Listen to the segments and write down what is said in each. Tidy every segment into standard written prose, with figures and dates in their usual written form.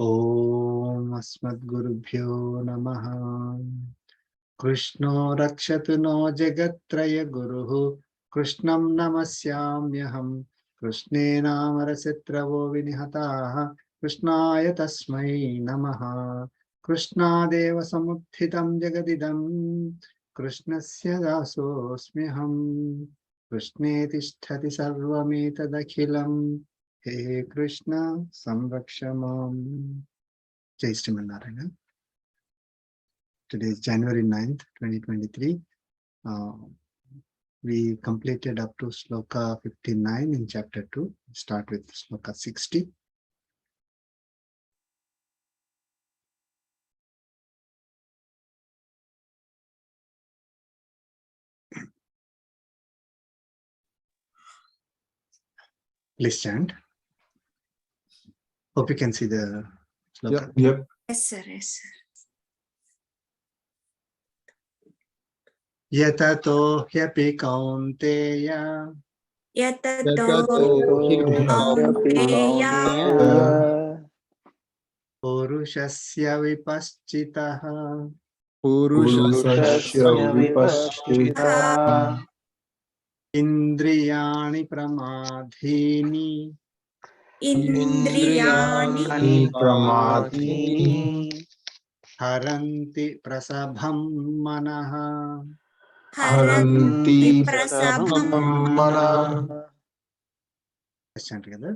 Om Asmadgurubhyo Namaha. Krishno Rakshatu no Jagatraya Guruhu Krishnam Namasyamyaham. Krishne Namarasitravo Vinihataha Krishnaya Tasmai Namaha. Krishna Deva Samuthitam Jagadidam Krishnasya Dasosmyaham. Krishne Tisthati Sarvametadakhilam. He Krishna Samrakshamam. Jai Sri Narayana. Today is January 9th, 2023. We completed up to Sloka 59 in chapter 2. Start with Sloka 60. Please chant. Hope you can see the Sloka. Yep. Yes, sir. Yes, sir. Yatato hyapi kaunteya Yatato kaunteya purushasya vipaschitaha Purushasya vipaschitaha indriyani pramadhini indriyani pramadhini haranti prasabham manaha. haranti prasabham mana. Let's chant together.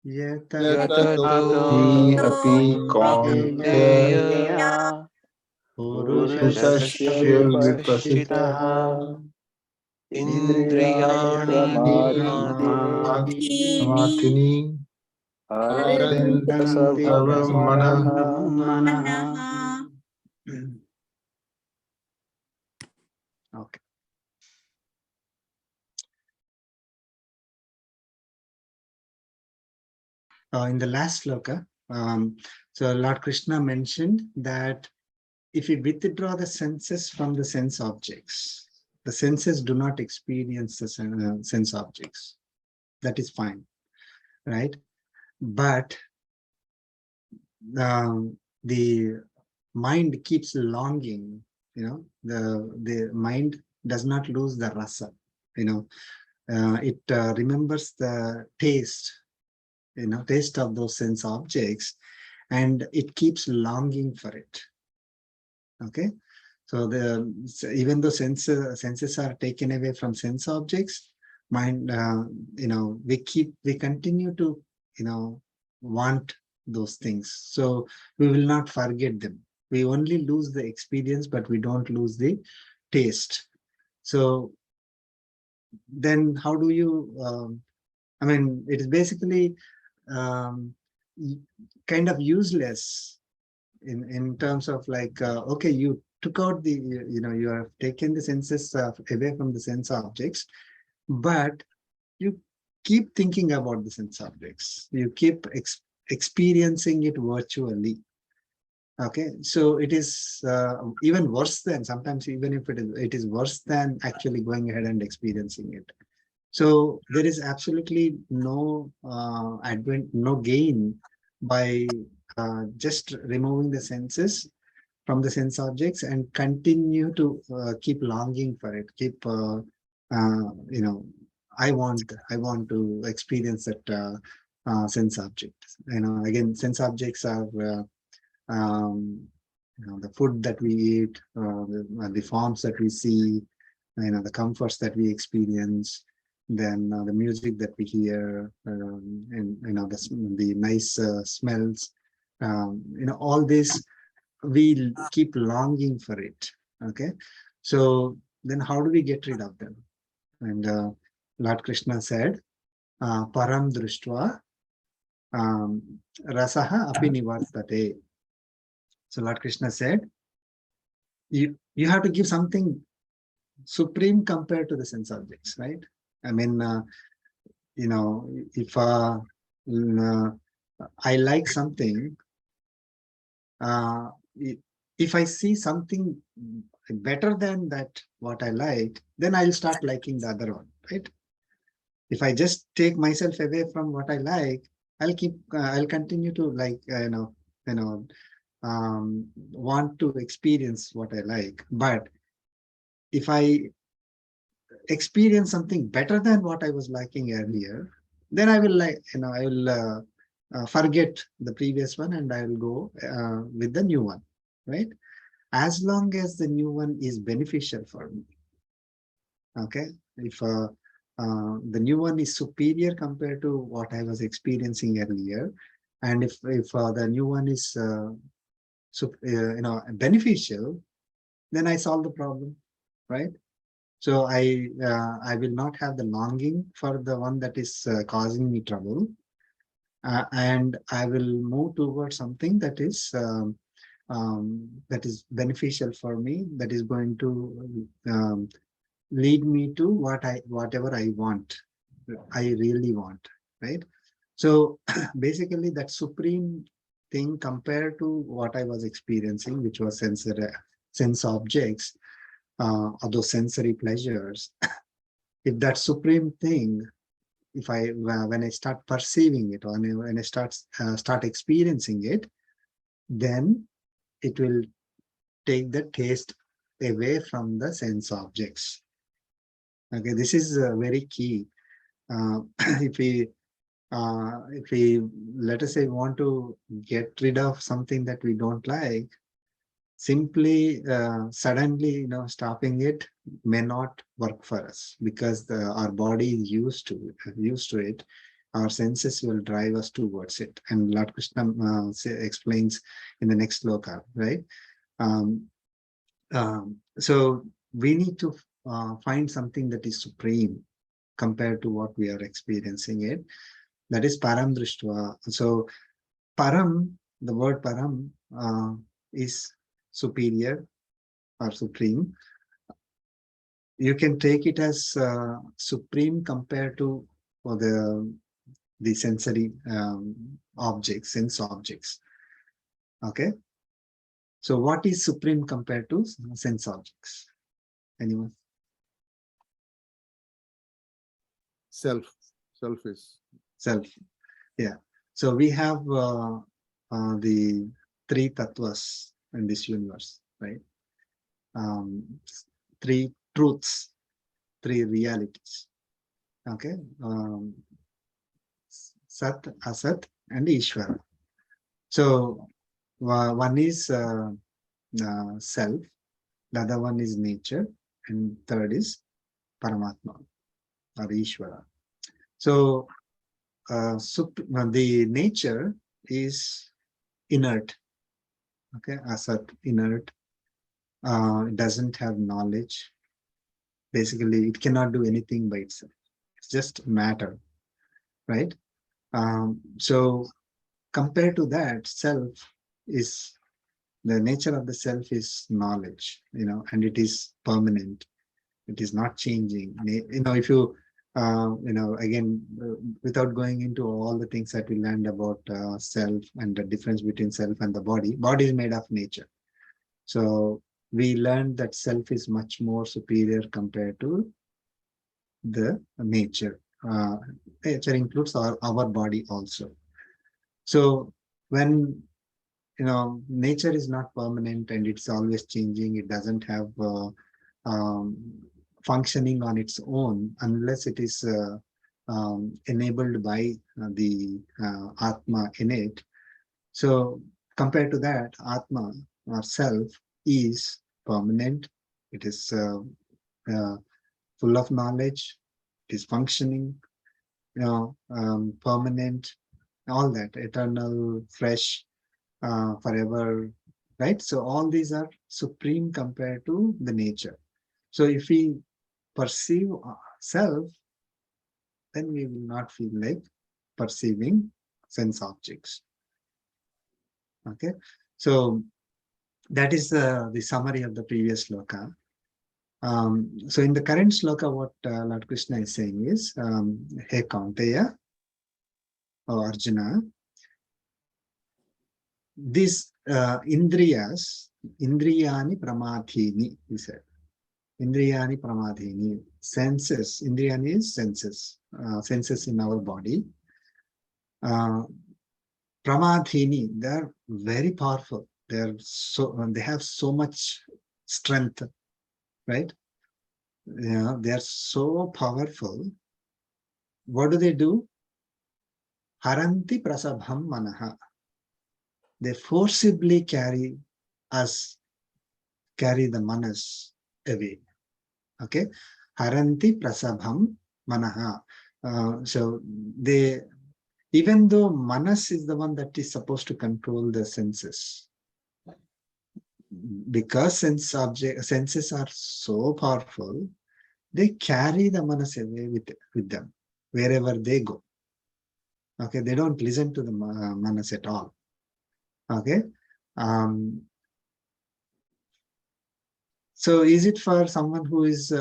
Yatato hi api kaunteya purushasya vipaschitaha indriyani pramadhini haranti prasabham mana. Okay. In the last sloka, so Lord Krishna mentioned that if we withdraw the senses from the sense objects, the senses do not experience the sense objects. That is fine, right? But the mind keeps longing, the mind does not lose the rasa, it remembers the taste, taste of those sense objects, and it keeps longing for it. Okay, so even though senses are taken away from sense objects, mind, we continue to, want those things. So we will not forget them. We only lose the experience, but we don't lose the taste. So then how do you, it is basically kind of useless in terms of like, okay, you took out the, you have taken the senses away from the sense objects, but you keep thinking about the sense objects. You keep experiencing it virtually. Okay, so it is even worse than, sometimes even if it is worse than actually going ahead and experiencing it. So there is absolutely no no gain by just removing the senses from the sense objects and continue to keep longing for it. Keep, I want to experience that sense object. Again, sense objects are the food that we eat, the forms that we see, the comforts that we experience, then the music that we hear, and the nice smells, all this, we keep longing for it. Okay, so then how do we get rid of them? And Lord Krishna said, param drushtva rasaha api nivartate. So Lord Krishna said, you have to give something supreme compared to the sense objects, right? I mean, if I like something, if I see something better than that, what I like, then I'll start liking the other one, right? If I just take myself away from what I like, I'll continue to like, want to experience what I like. But if I experience something better than what I was liking earlier, then I will I will forget the previous one and I will go with the new one, right? As long as the new one is beneficial for me. Okay, if the new one is superior compared to what I was experiencing earlier, and if the new one is beneficial, then I solve the problem, right? So I will not have the longing for the one that is causing me trouble, and I will move towards something that is beneficial for me, that is going to lead me to whatever I want, I really want, right? So basically that supreme thing compared to what I was experiencing, which was sense objects, or those sensory pleasures, if that supreme thing, if I when I start perceiving it, or when I start experiencing it, then it will take the taste away from the sense objects. Okay, this is very key. If we let us say want to get rid of something that we don't like, simply suddenly stopping it may not work for us, because our body is used to it. Our senses will drive us towards it, and Lord Krishna explains in the next sloka, right? um, so we need to find something that is supreme compared to what we are experiencing it. That is param drishtva. So param, the word param is superior or supreme. You can take it as supreme compared to the sensory objects, sense objects. Okay. So what is supreme compared to sense objects? Anyone? Self. Self is. Self. Yeah. So we have the three tattvas in this universe, right? Three truths, three realities. Okay. Sat, Asat, and Ishvara. So one is self, the other one is nature, and third is Paramatma or Ishvara. So the nature is inert. Okay, Asat, inert. It doesn't have knowledge. Basically, it cannot do anything by itself. It's just matter, right? So compared to that, self is, the nature of the self is knowledge, and it is permanent. It is not changing. If you, again, without going into all the things that we learned about self and the difference between self and the body is made of nature. So we learned that self is much more superior compared to the nature. Nature includes our body also. So when nature is not permanent and it's always changing, it doesn't have um, functioning on its own unless it is enabled by the Atma innate. So compared to that, Atma or self is permanent. It is full of knowledge. It is functioning, permanent, all that, eternal, fresh, forever, right? So all these are supreme compared to the nature. So if we perceive self, then we will not feel like perceiving sense objects. Okay, so that is the summary of the previous sloka. So in the current sloka, what Lord Krishna is saying is, hey Kaunteya, or Arjuna, these indriyas, indriyani pramadhini, he said. Indriyani pramadhini, senses. Indriyani is senses, senses in our body. Pramadhini, they're very powerful. They have so much strength, right? They're so powerful. What do? Haranti prasabham manaha. They forcibly carry the manas away. Okay, haranti prasabham manaha. So even though manas is the one that is supposed to control the senses, because senses are so powerful, they carry the manas away with them wherever they go. Okay, they don't listen to the manas at all. Okay, so is it for someone who is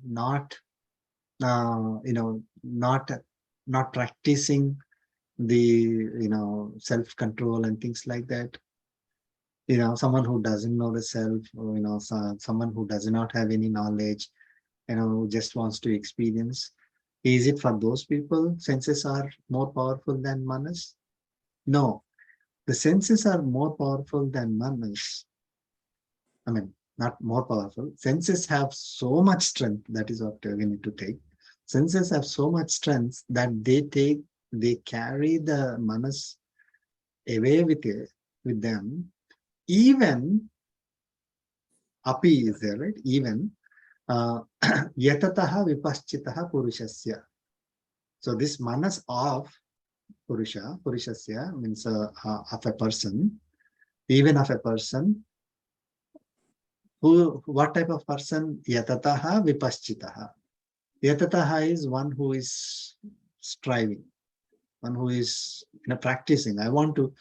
not practicing the self-control and things like that? Someone who doesn't know the self, or someone who does not have any knowledge, who just wants to experience. Is it for those people senses are more powerful than manas? No, the senses are more powerful than manas. I mean, not more powerful. Senses have so much strength. That is what we need to take. Senses have so much strength that they carry the manas away with them. Even api is there, right? Even yatataha vipaschitaha purushasya. So this manas of purushasya means of a person, even of a person. What type of person? Yatataha vipaschitaha. Yatataha is one who is striving, one who is practicing. I want to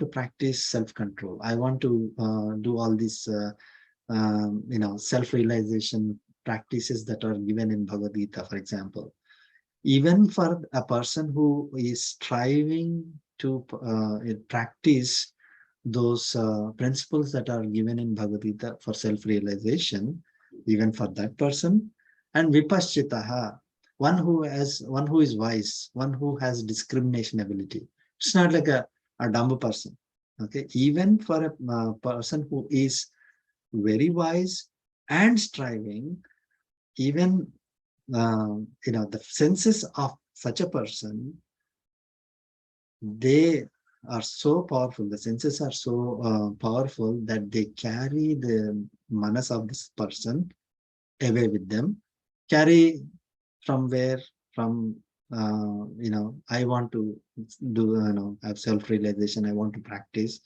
practice self-control. I want to do all these self-realization practices that are given in Bhagavad Gita, for example. Even for a person who is striving to practice those principles that are given in Bhagavad Gita for self-realization, even for that person. And vipaschitaha, one who is wise, one who has discrimination ability. It's not like a dumb person. Okay, even for a person who is very wise and striving, even the senses of such a person, they are so powerful. The senses are so powerful that they carry the manas of this person away with them. Carry from where? From I want to do have self-realization. I want to practice.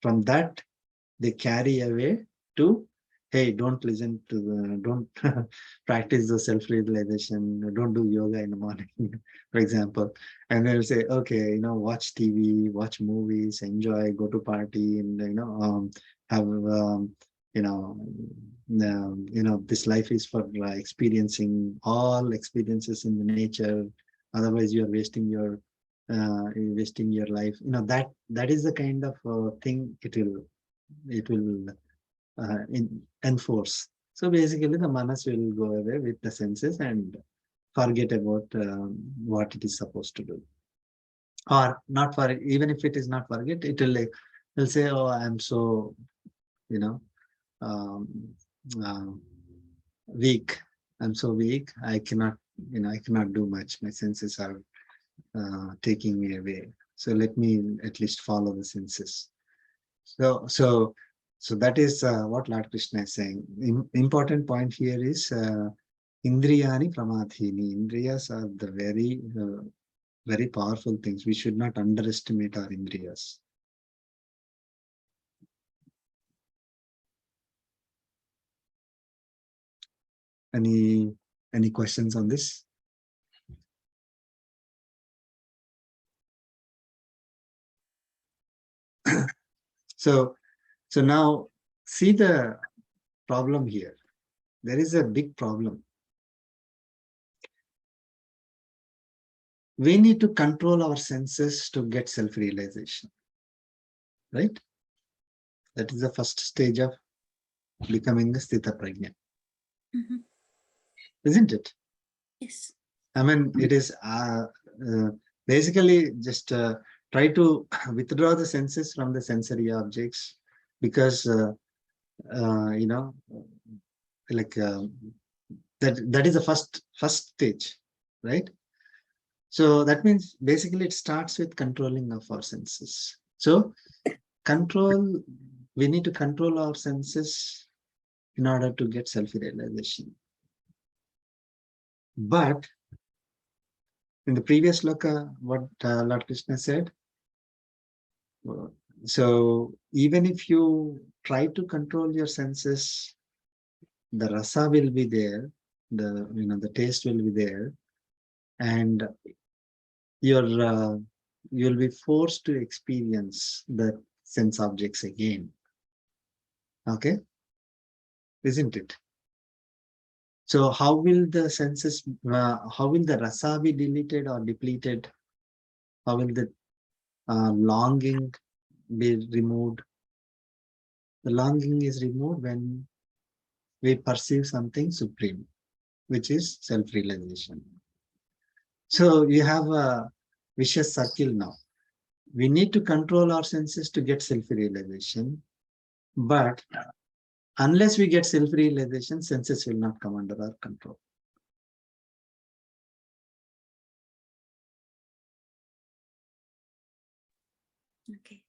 From that, they carry away to, hey, don't listen to don't practice the self-realization, don't do yoga in the morning, for example. And they'll say, okay, watch TV, watch movies, enjoy, go to party, and have this life is for experiencing all experiences in the nature. Otherwise, you are wasting your life. That is the kind of thing it will enforce. So basically, the manas will go away with the senses and forget about what it is supposed to do, or not. For even if it is not forget, it'll say, "Oh, I'm so um, uh, weak. I'm so weak. I cannot do much. My senses are taking me away. So let me at least follow the senses." So that is what Lord Krishna is saying. Important point here is Indriyani Pramadhini. Indriyas are the very powerful things. We should not underestimate our Indriyas. Any questions on this? So now see the problem here. There is a big problem. We need to control our senses to get self-realization, right? That is the first stage of becoming a Sthita Prajna. Isn't it? Yes. I mean, it is Basically, just try to withdraw the senses from the sensory objects, because you know, like that is the first stage, right? So that means basically it starts with controlling of our senses. So we need to control our senses in order to get self-realization. But in the previous sloka, what Lord Krishna said, so even if you try to control your senses, the rasa will be there, the taste will be there, and you'll be forced to experience the sense objects again. Okay, isn't it? So how will the senses, how will the rasa be deleted or depleted? How will the longing be removed? The longing is removed when we perceive something supreme, which is self-realization. So you have a vicious circle now. We need to control our senses to get self-realization, but unless we get self-realization, senses will not come under our control. Okay.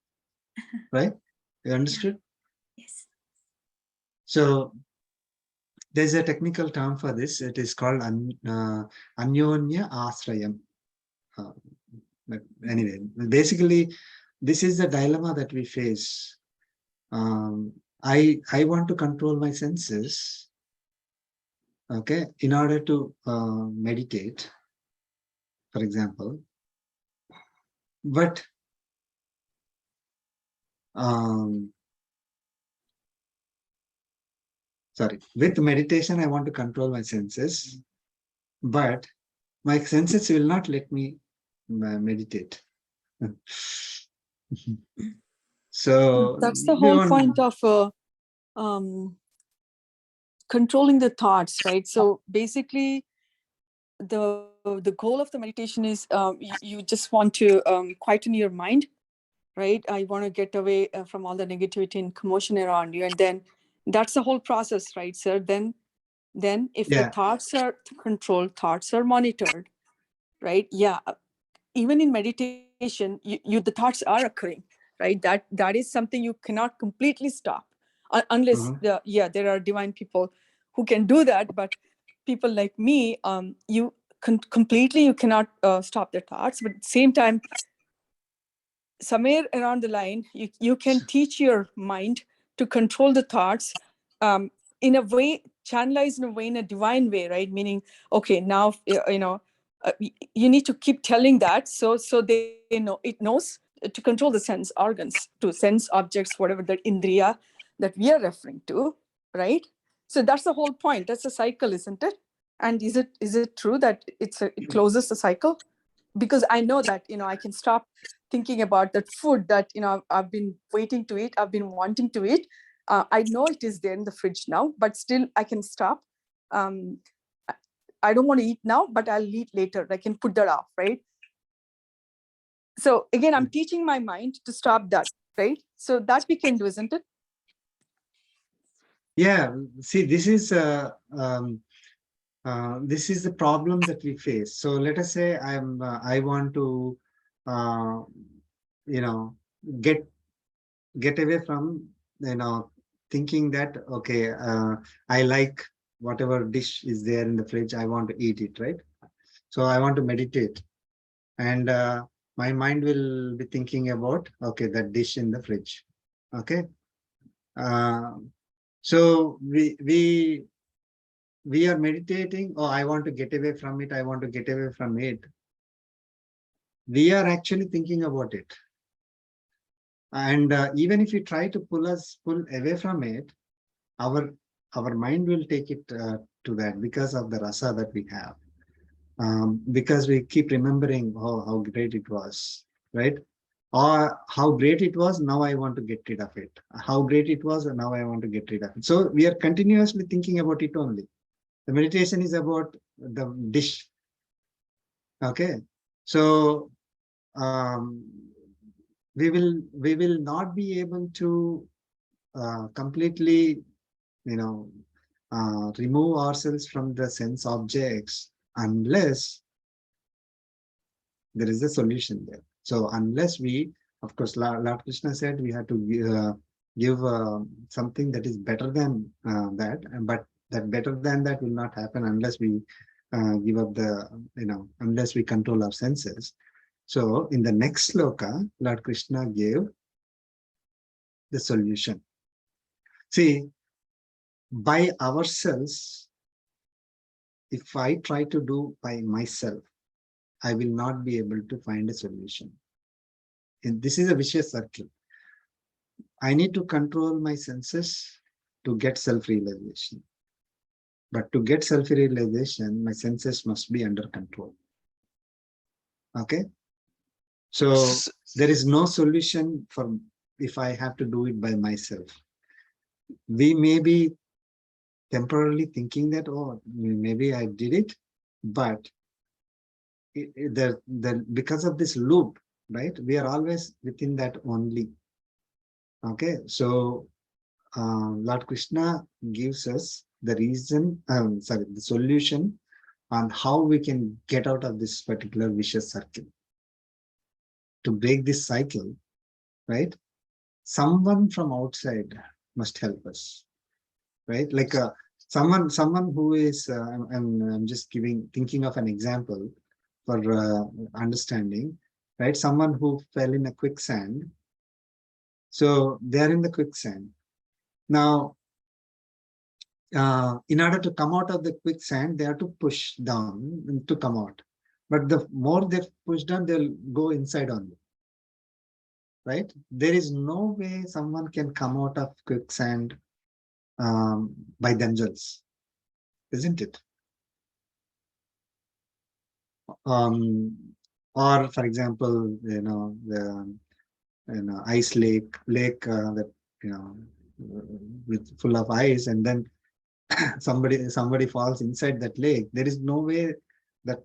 Right? You understood? Yes. So there's a technical term for this. It is called anyonya asrayam. But anyway, basically, this is the dilemma that we face. I want to control my senses, okay, in order to meditate, for example. But with meditation, I want to control my senses, but my senses will not let me meditate. So that's the whole point of controlling the thoughts, right? So basically, the goal of the meditation is you just want to quieten your mind, right? I want to get away from all the negativity and commotion around you, and then that's the whole process, right, sir? Then if the thoughts are controlled, thoughts are monitored, right? Yeah, even in meditation, the thoughts are occurring, right? That is something you cannot completely stop, unless there are divine people who can do that. But people like me, you completely you cannot stop the thoughts, but at the same time, somewhere around the line, you can teach your mind to control the thoughts, in a way, channelized in a way, in a divine way, right? Meaning, okay, now you need to keep telling that, so they know, it knows to control the sense organs, to sense objects, whatever that indriya that we are referring to, right? So that's the whole point. That's a cycle, isn't it? And is it true that it closes the cycle? Because I know that I can stop thinking about that food that I've been waiting to eat, I've been wanting to eat. I know it is there in the fridge now, but still I can stop. I don't want to eat now, but I'll eat later. I can put that off, right? So again, I'm teaching my mind to stop that, right? So that we can do, isn't it? Yeah. See, this is the problem that we face. So let us say I want to, get away from, thinking that, okay, I like whatever dish is there in the fridge, I want to eat it, right? So I want to meditate, and my mind will be thinking about, okay, that dish in the fridge. Okay. So we are meditating. Oh, I want to get away from it, I want to get away from it. We are actually thinking about it. And even if you try to pull away from it, our mind will take it to that, because of the rasa that we have, because we keep remembering, oh, how great it was, right? Or how great it was, now I want to get rid of it. How great it was, and now I want to get rid of it. So we are continuously thinking about it only. The meditation is about the dish. Okay. So we will not be able to completely, remove ourselves from the sense objects unless there is a solution there. So unless we, of course, Lord Krishna said we have to give something that is better than that, but that better than that will not happen unless we give up the, unless we control our senses. So in the next sloka, Lord Krishna gave the solution. See, by ourselves, if I try to do by myself, I will not be able to find a solution. And this is a vicious circle. I need to control my senses to get self-realization. But to get self-realization, my senses must be under control. Okay? So there is no solution for if I have to do it by myself. We may be temporarily thinking that, oh, maybe I did it, but because of this loop, right, we are always within that only. Okay, so Lord Krishna gives us the reason, the solution on how we can get out of this particular vicious circle. To break this cycle, right, someone from outside must help us, right? Like someone who is, I'm just thinking of an example for understanding, right? Someone who fell in a quicksand. So they're in the quicksand. Now, in order to come out of the quicksand, they have to push down to come out. But the more they push down, they'll go inside only. Right? There is no way someone can come out of quicksand by themselves, isn't it? Or, for example, the ice lake that with full of ice, and then somebody falls inside that lake. There is no way that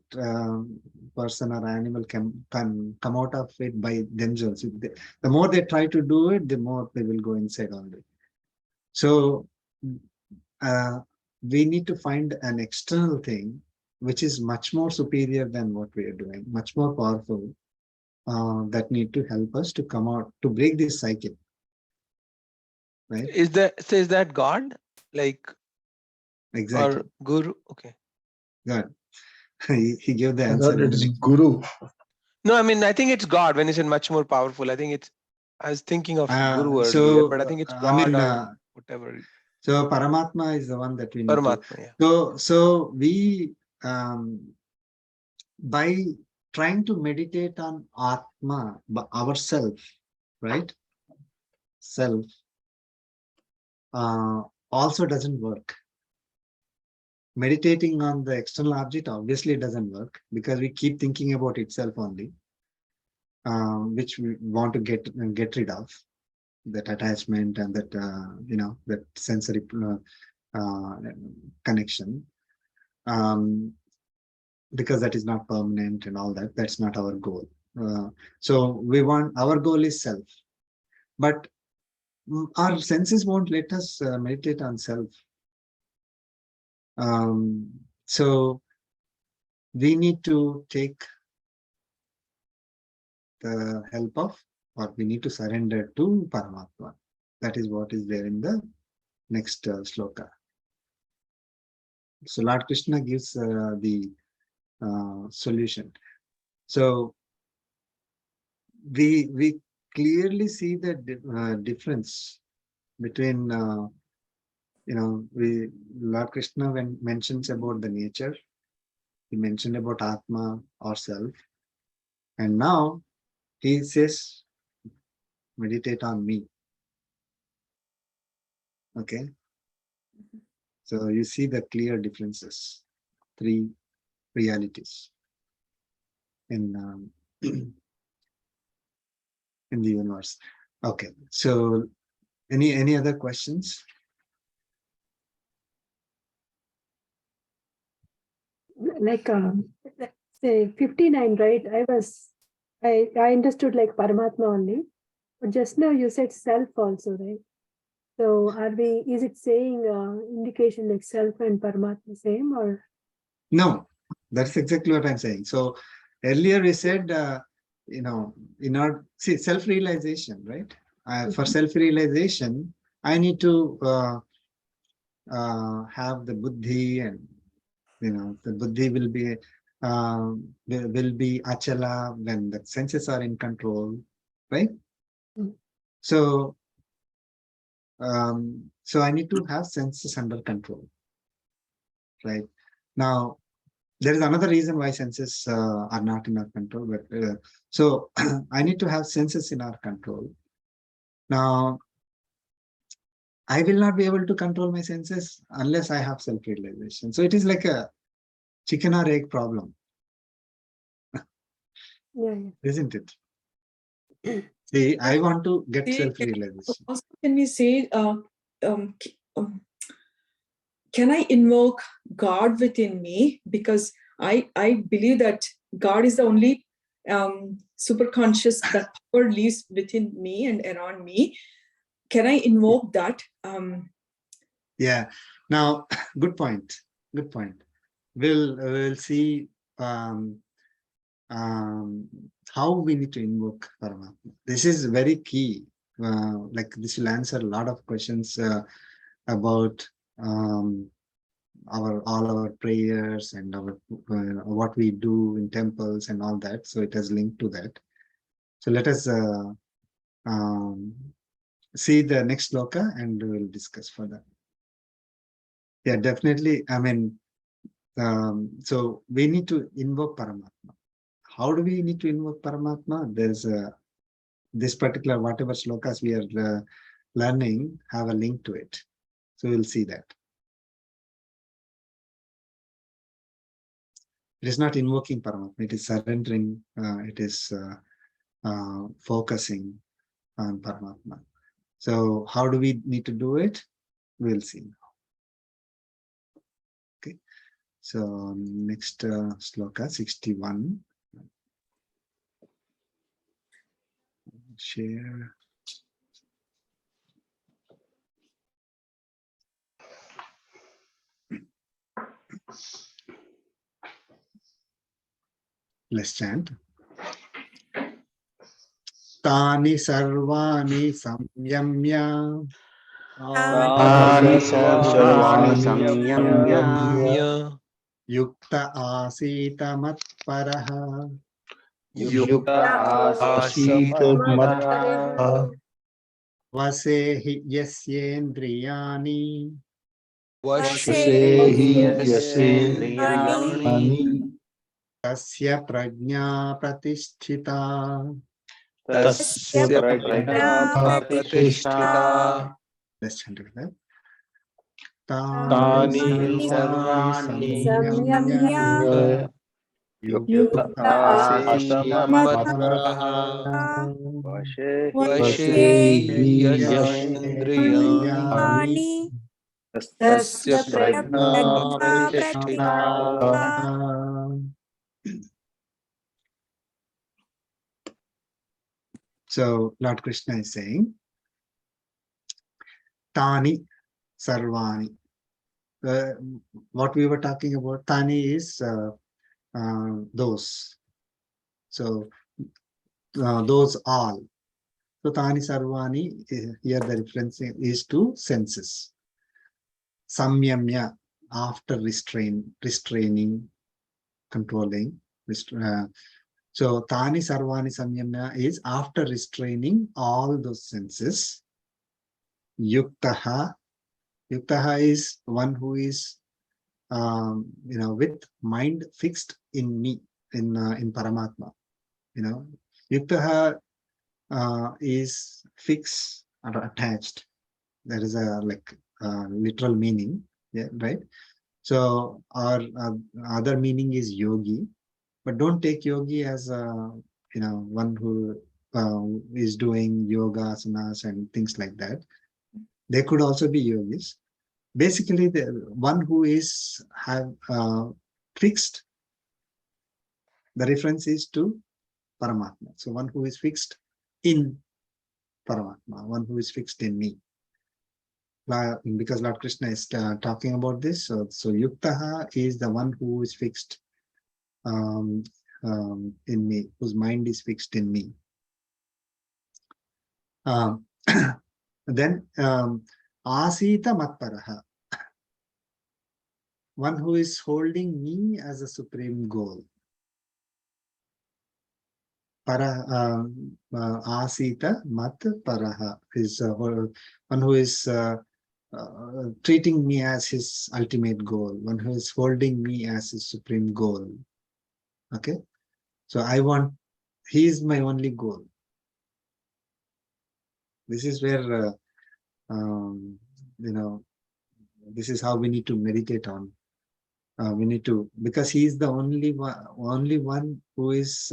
person or animal can come out of it by themselves. The more they try to do it, the more they will go inside only. So we need to find an external thing which is much more superior than what we are doing, much more powerful, that need to help us to come out, to break this cycle. Right? Is that God? Like, exactly. or Guru? Okay. God. he gave the I answer. thought it is Guru. No, I mean, I think it's God when he said much more powerful. I think I was thinking of Guru earlier, but I think it's God or whatever. So Paramatma is the one that we need Paramatma, yeah. So we, by trying to meditate on Atma, ourself, right? Self, also doesn't work. Meditating on the external object obviously doesn't work because we keep thinking about itself only, which we want to get rid of, that attachment and that that sensory connection, because that is not permanent and all that. That's not our goal. So our goal is self, but our senses won't let us meditate on self. So we need to take the help of, or we need to surrender to Paramatma. That is what is there in the next sloka. So Lord Krishna gives the solution. So we clearly see the difference between Lord Krishna, when mentions about the nature, he mentioned about Atma or self, and now he says meditate on me. Okay, so you see the clear differences, three realities in in the universe. Okay, so any other questions? Like say 59, right? I was I understood like Paramatma only, but just now you said self also, right? So is it saying indication like self and Paramatma same or? No, that's exactly what I'm saying. So earlier we said, in our self-realization, right? For self-realization, I need to have the buddhi, and the buddhi will be achala when the senses are in control, right? So so I need to have senses under control, right? Now there is another reason why senses are not in our control, but so I need to have senses in our control. Now I will not be able to control my senses unless I have self-realization. So it is like a chicken or egg problem, isn't it? See, I want to get self-realization. Also, can we say, can I invoke God within me? Because I believe that God is the only super conscious, that power lives within me and around me. Can I invoke that? Yeah. Now, good point. Good point. We'll see how we need to invoke Paramatma. This is very key. Like this will answer a lot of questions about all our prayers and our what we do in temples and all that. So it has linked to that. So let us see the next sloka and we'll discuss further. Yeah, definitely. I mean, so we need to invoke Paramatma. How do we need to invoke Paramatma? There's this particular, whatever slokas we are learning have a link to it. So we'll see that. It is not invoking Paramatma, it is surrendering, it is focusing on Paramatma. So how do we need to do it? We'll see now. Okay. So next sloka 61. Share. Let's chant. Tani sarvani samyamya. Tani sarvani samyamya Yukta asita matparaha. yukta asita matparaha Vasehi yasyendriyani. vasehi yasendriyani Tasya prajna pratisthita. tasya prajna pratishtha. Let's chant together. Tani sarvani samyamya yukta asita matparaha vasehi yasendriyani tasya prajna pratishtha. So Lord Krishna is saying, Tani Sarvani. What we were talking about, Tani is those. So those all. So Tani Sarvani, here the reference is to senses. Samyamya, after restraining, controlling. So Tani Sarvani Samyamya is after restraining all those senses. Yuktaha. Yuktaha is one who is with mind fixed in me, in Paramatma. Yuktaha is fixed or attached. That is a literal meaning, yeah, right? So our other meaning is yogi, but don't take yogi as one who is doing yoga asanas and things like that. They could also be yogis. Basically, the one who is fixed. The reference is to Paramatma. So one who is fixed in Paramatma, one who is fixed in me. Because Lord Krishna is talking about this, so Yuktaha is the one who is fixed in me, whose mind is fixed in me. Then Asita Matparaha, one who is holding me as a supreme goal. Asita Mat Paraha is one who is treating me as his ultimate goal, one who is holding me as his supreme goal. Okay, so he is my only goal. This is where this is how we need to meditate on. We need to, because he is the only one who is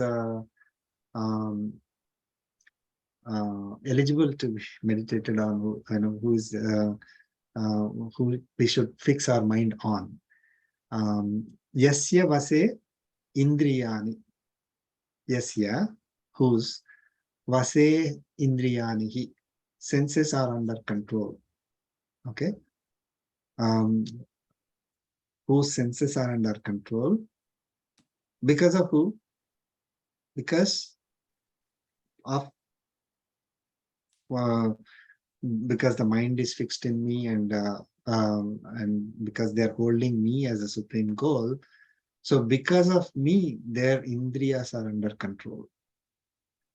eligible to be meditated on, who is who we should fix our mind on. Yasya vase indriyani. Yasya, whose vase indriyani, senses are under control. Okay, whose senses are under control, because of who? Because of because the mind is fixed in me, and because they're holding me as a supreme goal. So because of me, their indriyas are under control.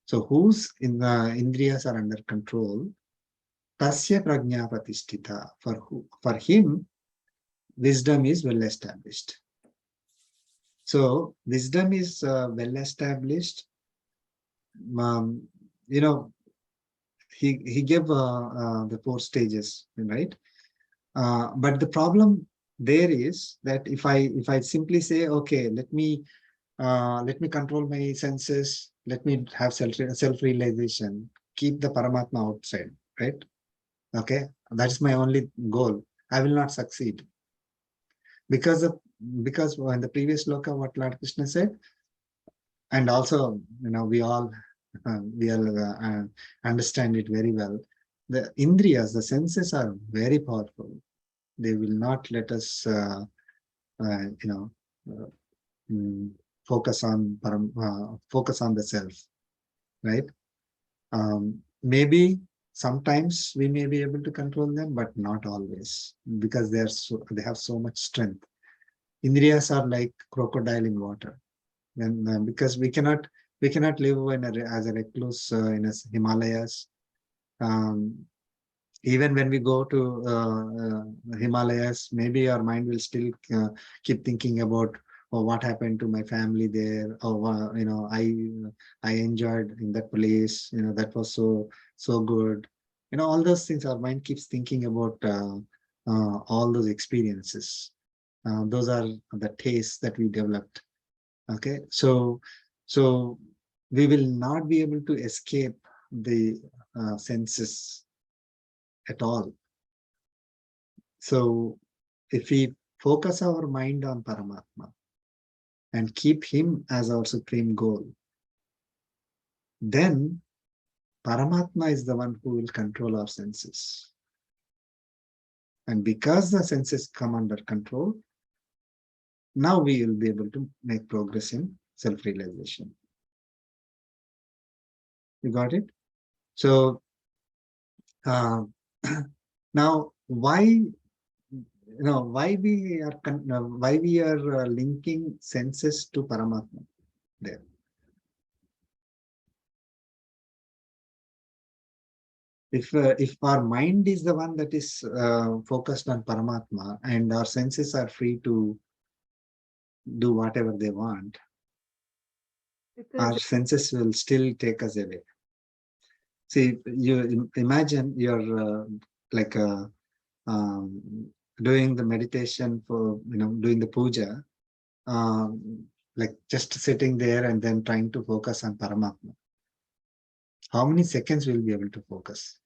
So whose indriyas are under control? Tasya prajna pratisthita. For him, wisdom is well established. So wisdom is well established. He gave the 4 stages, right? But the problem there is that if I simply say, okay, let me control my senses, let me have self-realization, keep the Paramatma outside, right? Okay, that's my only goal. I will not succeed. Because in the previous sloka, what Lord Krishna said, and also, we all understand it very well. The indriyas, the senses, are very powerful. They will not let us, focus on the self, right? Maybe sometimes we may be able to control them, but not always, because they have so much strength. Indriyas are like crocodile in water, and because we cannot live as a recluse in the Himalayas. Even when we go to Himalayas, maybe our mind will still keep thinking about, what happened to my family there, or I enjoyed in that place, that was so good, all those things. Our mind keeps thinking about all those experiences. Those are the tastes that we developed. Okay, so we will not be able to escape the senses at all. So if we focus our mind on Paramatma and keep him as our supreme goal, then Paramatma is the one who will control our senses. And because the senses come under control, now we will be able to make progress in self-realization. You got it? So now why we are linking senses to Paramatma there? If our mind is the one that is focused on Paramatma, and our senses are free to do whatever they want, our senses will still take us away. See, you imagine you're doing the meditation for, doing the puja, like just sitting there and then trying to focus on Paramatma. How many seconds will you be able to focus?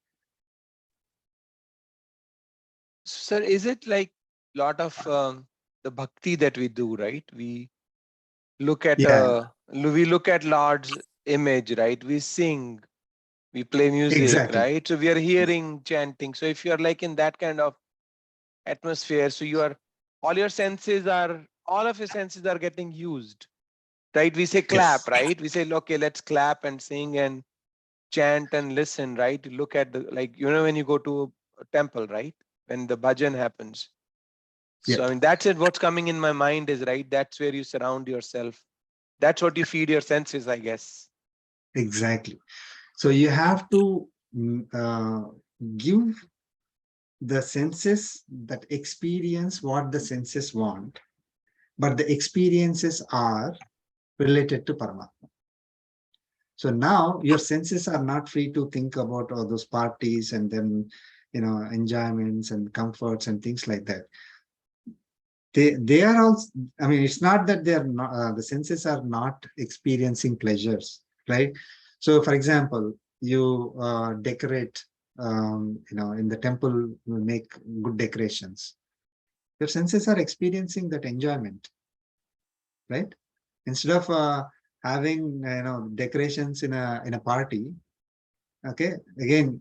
Sir, is it like lot of the bhakti that we do, right? We look at Lord's image, right? We sing, we play music, Exactly. right? So we are hearing chanting. So if you are like in that kind of atmosphere, so you are, all your senses are, all of your senses are getting used, right? We say clap, Yes. right? We say, okay, let's clap and sing and chant and listen, right? Look at the, like, you know, when you go to a temple, right? When the bhajan happens. Yeah. So I mean, that's it. What's coming in my mind is, right, that's where you surround yourself. That's what you feed your senses, I guess. Exactly. So you have to give the senses that experience what the senses want, but the experiences are related to Paramatma. So now your senses are not free to think about all those parties and then, enjoyments and comforts and things like that. They are also, I mean, it's not that they are not, the senses are not experiencing pleasures, right? So for example, you decorate, in the temple, you make good decorations. Your senses are experiencing that enjoyment, right? Instead of having, decorations in a party, okay, again,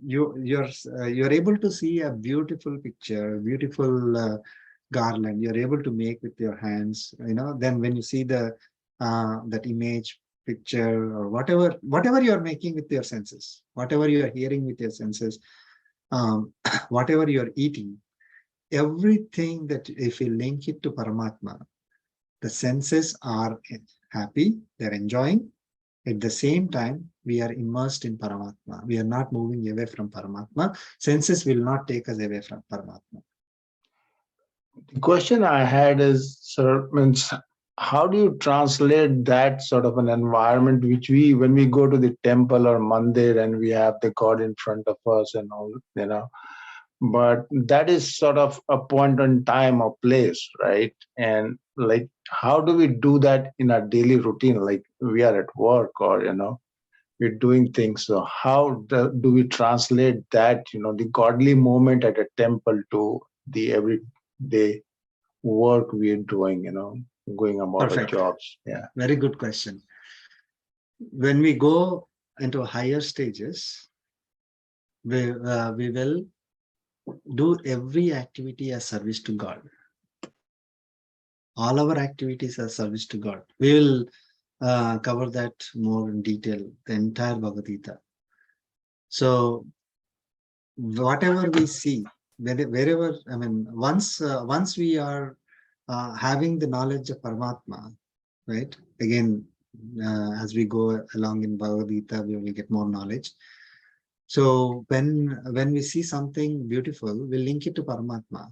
you're able to see a beautiful picture, beautiful garland you're able to make with your hands, then when you see that image, picture, or whatever you're making with your senses, whatever you're hearing with your senses, whatever you're eating, everything that if you link it to Paramatma, the senses are happy, they're enjoying. At the same time, we are immersed in Paramatma. We are not moving away from Paramatma. Senses will not take us away from Paramatma. The question I had is, sir, means how do you translate that sort of an environment which when we go to the temple or mandir and we have the God in front of us and all, but that is sort of a point in time or place, right? And like, how do we do that in our daily routine? Like we are at work or, we're doing things. So how do we translate that, the godly moment at a temple to the everyday work we're doing, going about our Perfect. jobs? Yeah. Very good question. When we go into higher stages, we will do every activity as service to God. All our activities are service to God. We will cover that more in detail, the entire Bhagavad Gita. So whatever we see, wherever, I mean, once we are having the knowledge of Paramatma, right? Again, as we go along in Bhagavad Gita, we will get more knowledge. So when we see something beautiful, we link it to Paramatma.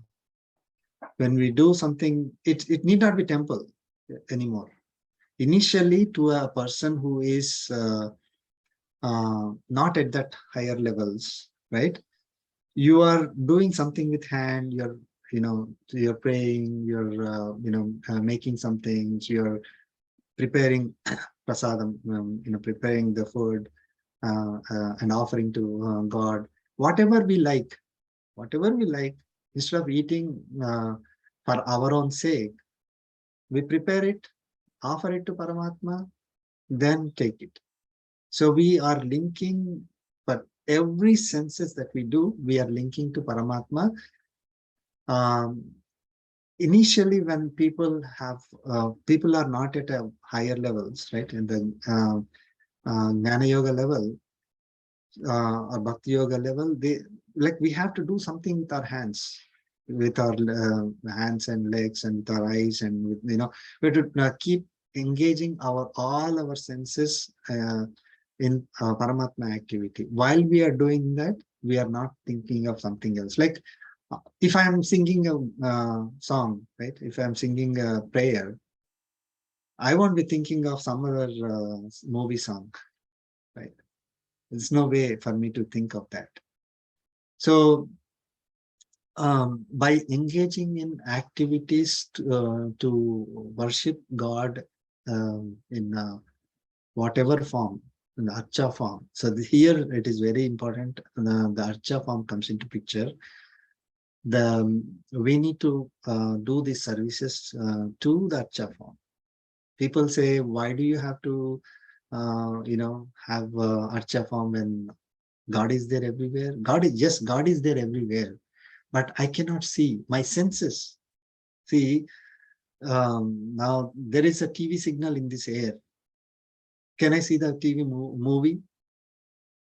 When we do something, it need not be temple anymore. Initially, to a person who is not at that higher levels, right? You are doing something with hand. You're praying. You're making some things. You're preparing prasadam. Preparing the food and offering to God. Whatever we like, instead of eating for our own sake, we prepare it, offer it to Paramatma, then take it. So we are linking, but every senses that we do, we are linking to Paramatma. Initially, when people are not at a higher levels, right, in the Jnana Yoga level or Bhakti Yoga level, we have to do something with our hands, with our hands and legs and with our eyes, and with, we have to keep engaging all our senses in Paramatma activity. While we are doing that, we are not thinking of something else. Like if I am singing a song, right? If I'm singing a prayer, I won't be thinking of some other movie song, right? There's no way for me to think of that. So by engaging in activities to worship God in whatever form, in the archa form. So here it is very important. The archa form comes into picture. We need to do these services to the archa form. People say, why do you have to, have archa form when God is there everywhere? Yes, God is there everywhere, but I cannot see. My senses. See, now there is a TV signal in this air. Can I see the TV movie?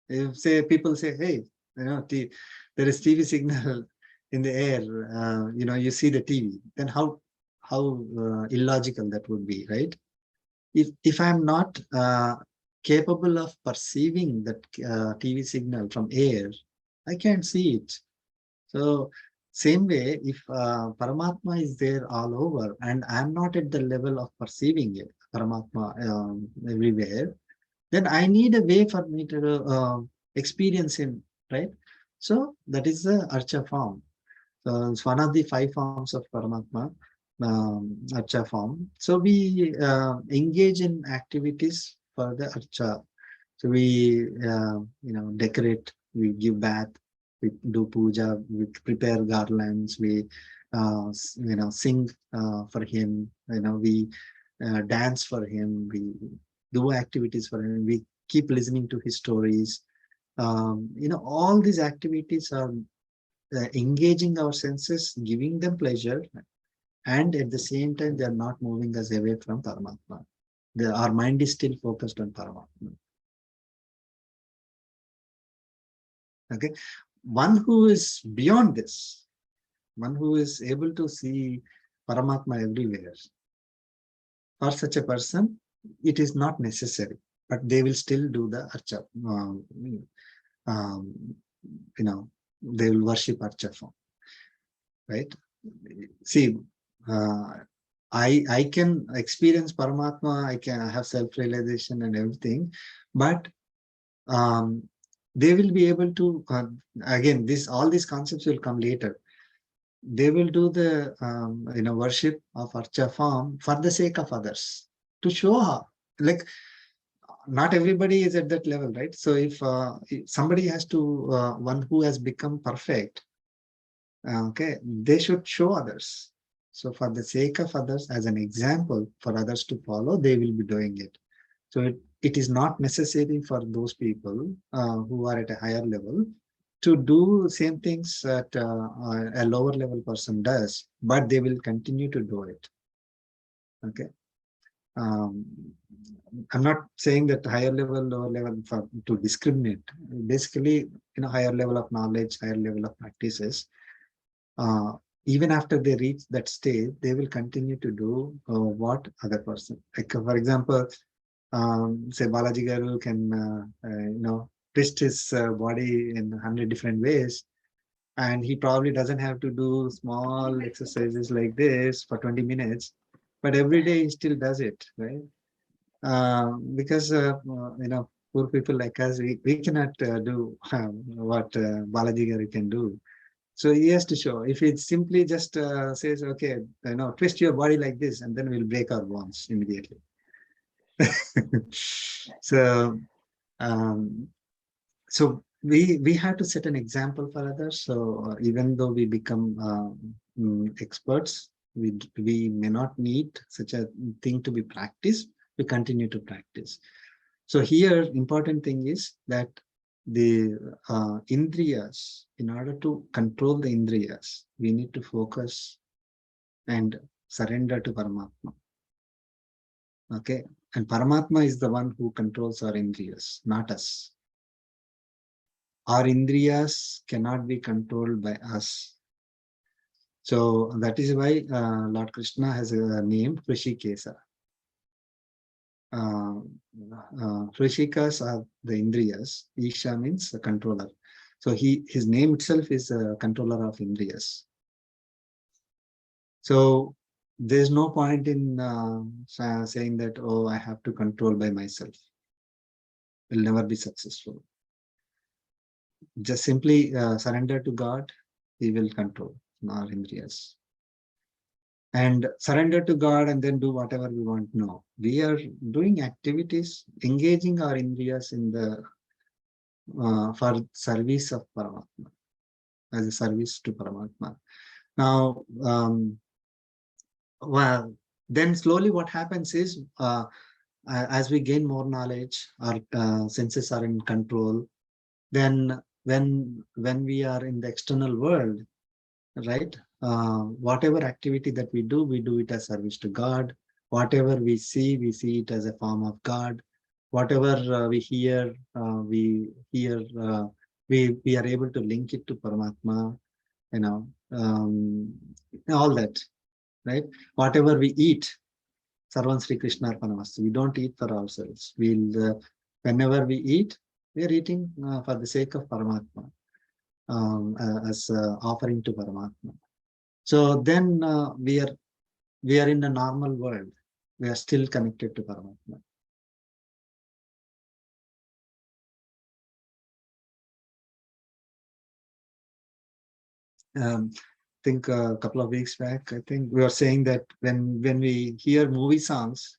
If say people say, hey, there is TV signal in the air, you see the TV, then how illogical that would be, right? If I'm not capable of perceiving that TV signal from air, I can't see it. So same way, if Paramatma is there all over and I'm not at the level of perceiving it, Paramatma everywhere, then I need a way for me to experience him, right? So that is the Archa form. So it's one of the 5 forms of Paramatma, Archa form. So we engage in activities for the Archa. So we, decorate, we give bath, we do puja, we prepare garlands, we, sing for him, we dance for him, we do activities for him, we keep listening to his stories. All these activities are engaging our senses, giving them pleasure, and at the same time, they are not moving us away from Paramatma. Our mind is still focused on Paramatma. Okay, one who is beyond this, one who is able to see Paramatma everywhere, for such a person, it is not necessary, but they will still do the Archa. They will worship Archa form, right? See, I can experience Paramatma, I can have self-realization and everything, but they will be able to, again, all these concepts will come later. They will do the worship of Archa form for the sake of others, to show how, like, not everybody is at that level, right? So if somebody has to, one who has become perfect, okay, they should show others. So for the sake of others, as an example for others to follow, they will be doing it. So it is not necessary for those people who are at a higher level to do same things that a lower level person does, but they will continue to do it. Okay. I'm not saying that higher level, lower level to discriminate. Basically, higher level of knowledge, higher level of practices. Even after they reach that stage, they will continue to do what other person. Like for example, say Balaji Garu can twist his body in 100 different ways, and he probably doesn't have to do small exercises like this for 20 minutes, but every day he still does it, right? Because poor people like us, we cannot do what Balaji Garu can do. So he has to show. If it simply just says, okay, twist your body like this, and then we'll break our bones immediately. So, so we have to set an example for others. So even though we become experts, we may not need such a thing to be practiced. We continue to practice. So here, important thing is that the indriyas, in order to control the indriyas, we need to focus and surrender to Paramatma. Okay, and Paramatma is the one who controls our indriyas, not us. Our indriyas cannot be controlled by us. So that is why Lord Krishna has a name, Hrishikesa. Hrishika's are the indriyas. Isha means the controller. So his name itself is a controller of indriyas. So there's no point in saying that, oh, I have to control by myself. Will never be successful. Just simply surrender to God, He will control our indriyas. And surrender to God and then do whatever we want. No, we are doing activities, engaging our indriyas in the for service of Paramatma, as a service to Paramatma. Now, well, then slowly what happens is, as we gain more knowledge, our senses are in control. Then when we are in the external world, right? Whatever activity that we do it as service to God. Whatever we see it as a form of God. Whatever we hear, we are able to link it to Paramatma, all that, right? Whatever we eat, Sarvan Sri Krishna Arpanamastu. We don't eat for ourselves. Whenever we eat, we are eating for the sake of Paramatma, as offering to Paramatma. So then we are in a normal world. We are still connected to Paramatma. I think a couple of weeks back, I think we were saying that when we hear movie songs,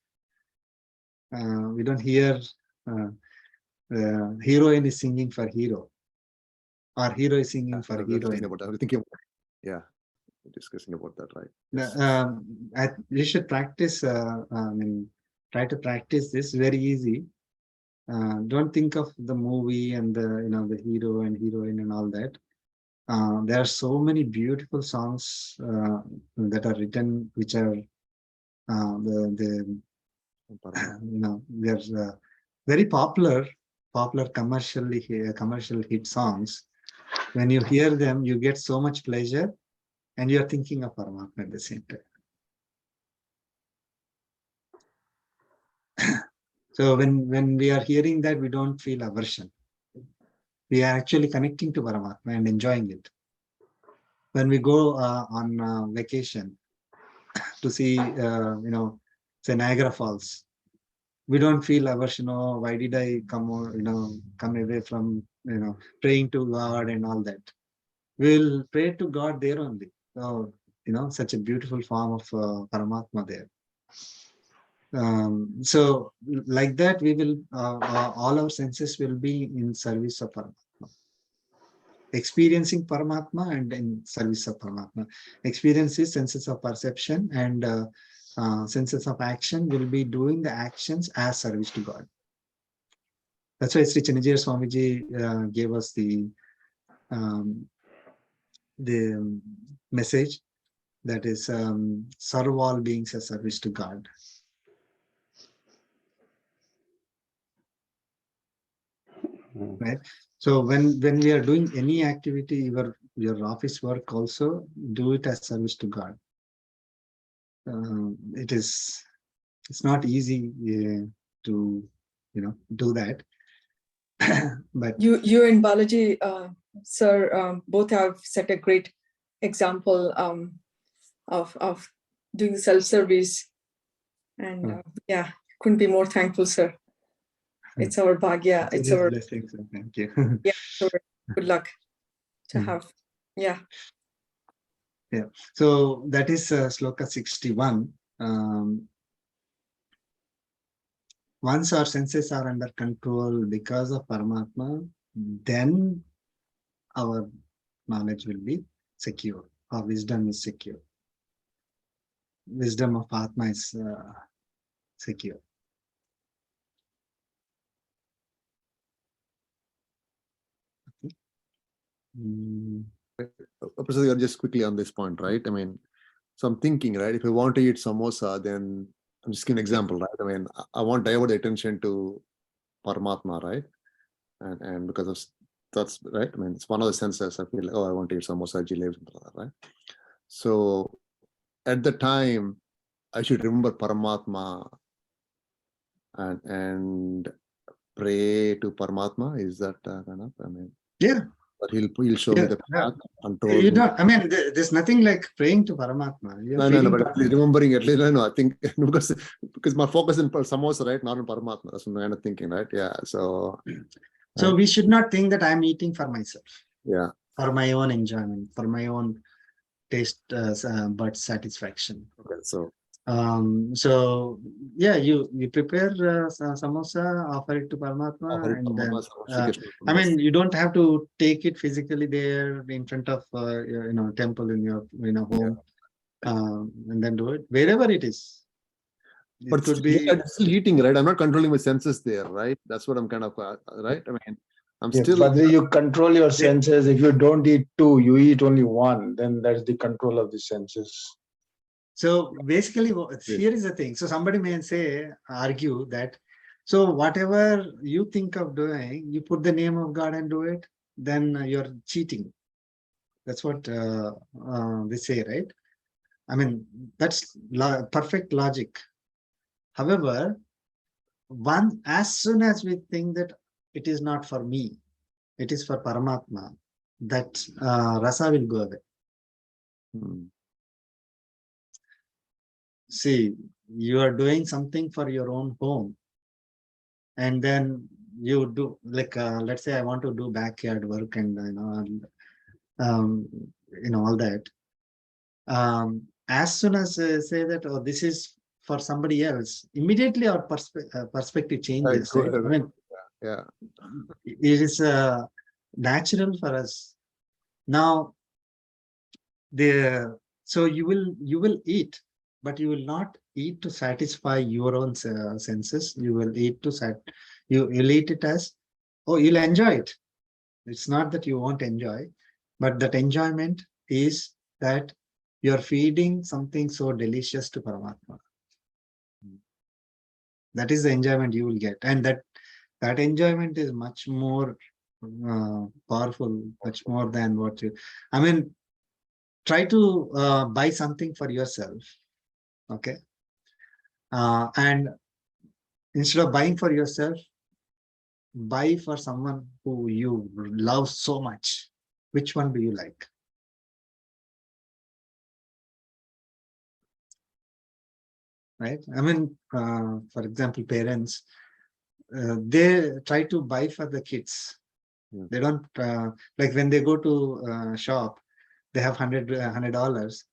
we don't hear the heroine is singing for hero, or hero is singing for heroine. About that. I was thinking, yeah, discussing about that, right? You should practice. Try to practice this. Very easy. Don't think of the movie and the hero and heroine and all that. There are so many beautiful songs that are written, which are they're very popular commercial hit songs. When you hear them, you get so much pleasure, and you are thinking of Paramatma at the same time. So when we are hearing that, we don't feel aversion. We are actually connecting to Paramatma and enjoying it. When we go on vacation to see, say Niagara Falls, we don't feel aversion. Oh, why did I come away from praying to God and all that? We'll pray to God there only. So such a beautiful form of Paramatma there. So like that, we will all our senses will be in service of Paramatma, experiencing Paramatma and in service of Paramatma. Experiences, senses of perception, and senses of action will be doing the actions as service to God. That's why Sri Chinna Jeeyar Swamiji gave us the message that is, serve all beings as service to God. Right. So when we are doing any activity, your office work also, do it as service to God. It's not easy to do that. But you and Balaji, sir, both have set a great example of doing self-service, and yeah, couldn't be more thankful, sir. It's our bhagya. It's our blessing. So thank you. Yeah, so good luck to have. Yeah. So that is Sloka 61. Once our senses are under control because of Paramatma, then our knowledge will be secure. Our wisdom is secure. Wisdom of Atma is secure. Prasad, you're just quickly on this point, right? I mean, so I'm thinking, right? If I want to eat samosa, then I'm just giving an example, right? I mean, I want to divert the attention to Paramatma, right? And because of that's right. I mean, it's one of the senses. I feel like, oh, I want to eat samosa, jalebi, right? So at the time, I should remember Paramatma and pray to Paramatma. Is that kind of? I mean, yeah. But he'll show me the path, control You me. don't. I mean, there's nothing like praying to Paramatma. No, but at least remembering at least. No, I think because my focus in samosa, right, not in Paramatma. That's what I'm kind of thinking, right? Yeah. So we should not think that I'm eating for myself. Yeah. For my own enjoyment, for my own taste, but satisfaction. Okay. So yeah, you prepare samosa, offer it to Paramatma, and then I mean, you don't have to take it physically there in front of temple in your home, and then do it wherever it is. But It could still, be. I'm still eating, right? I'm not controlling my senses there, right? That's what I'm kind of, right? I mean, I'm Yeah, still. but you control your senses. If you don't eat two, you eat only one, then that's the control of the senses. So basically, here is the thing. So somebody may say, argue that, so whatever you think of doing, you put the name of God and do it, then you're cheating. That's what they say, right? I mean, that's perfect logic. However, as soon as we think that it is not for me, it is for Paramatma, that rasa will go away. See, you are doing something for your own home, and then you do, like, let's say I want to do backyard work and all that. As soon as I say that, oh, this is for somebody else, immediately our perspective changes, right? I mean, yeah, it is natural for us. Now, so you will eat, but you will not eat to satisfy your own senses. You will eat to you'll eat it as, oh, you'll enjoy it. It's not that you won't enjoy, but that enjoyment is that you're feeding something so delicious to Paramatma. That is the enjoyment you will get, and that enjoyment is much more powerful, much more than what you. I mean, try to buy something for yourself, okay? And instead of buying for yourself, buy for someone who you love so much. Which one do you like? Right? I mean, for example, parents, they try to buy for the kids. They don't, like when they go to shop, they have $100,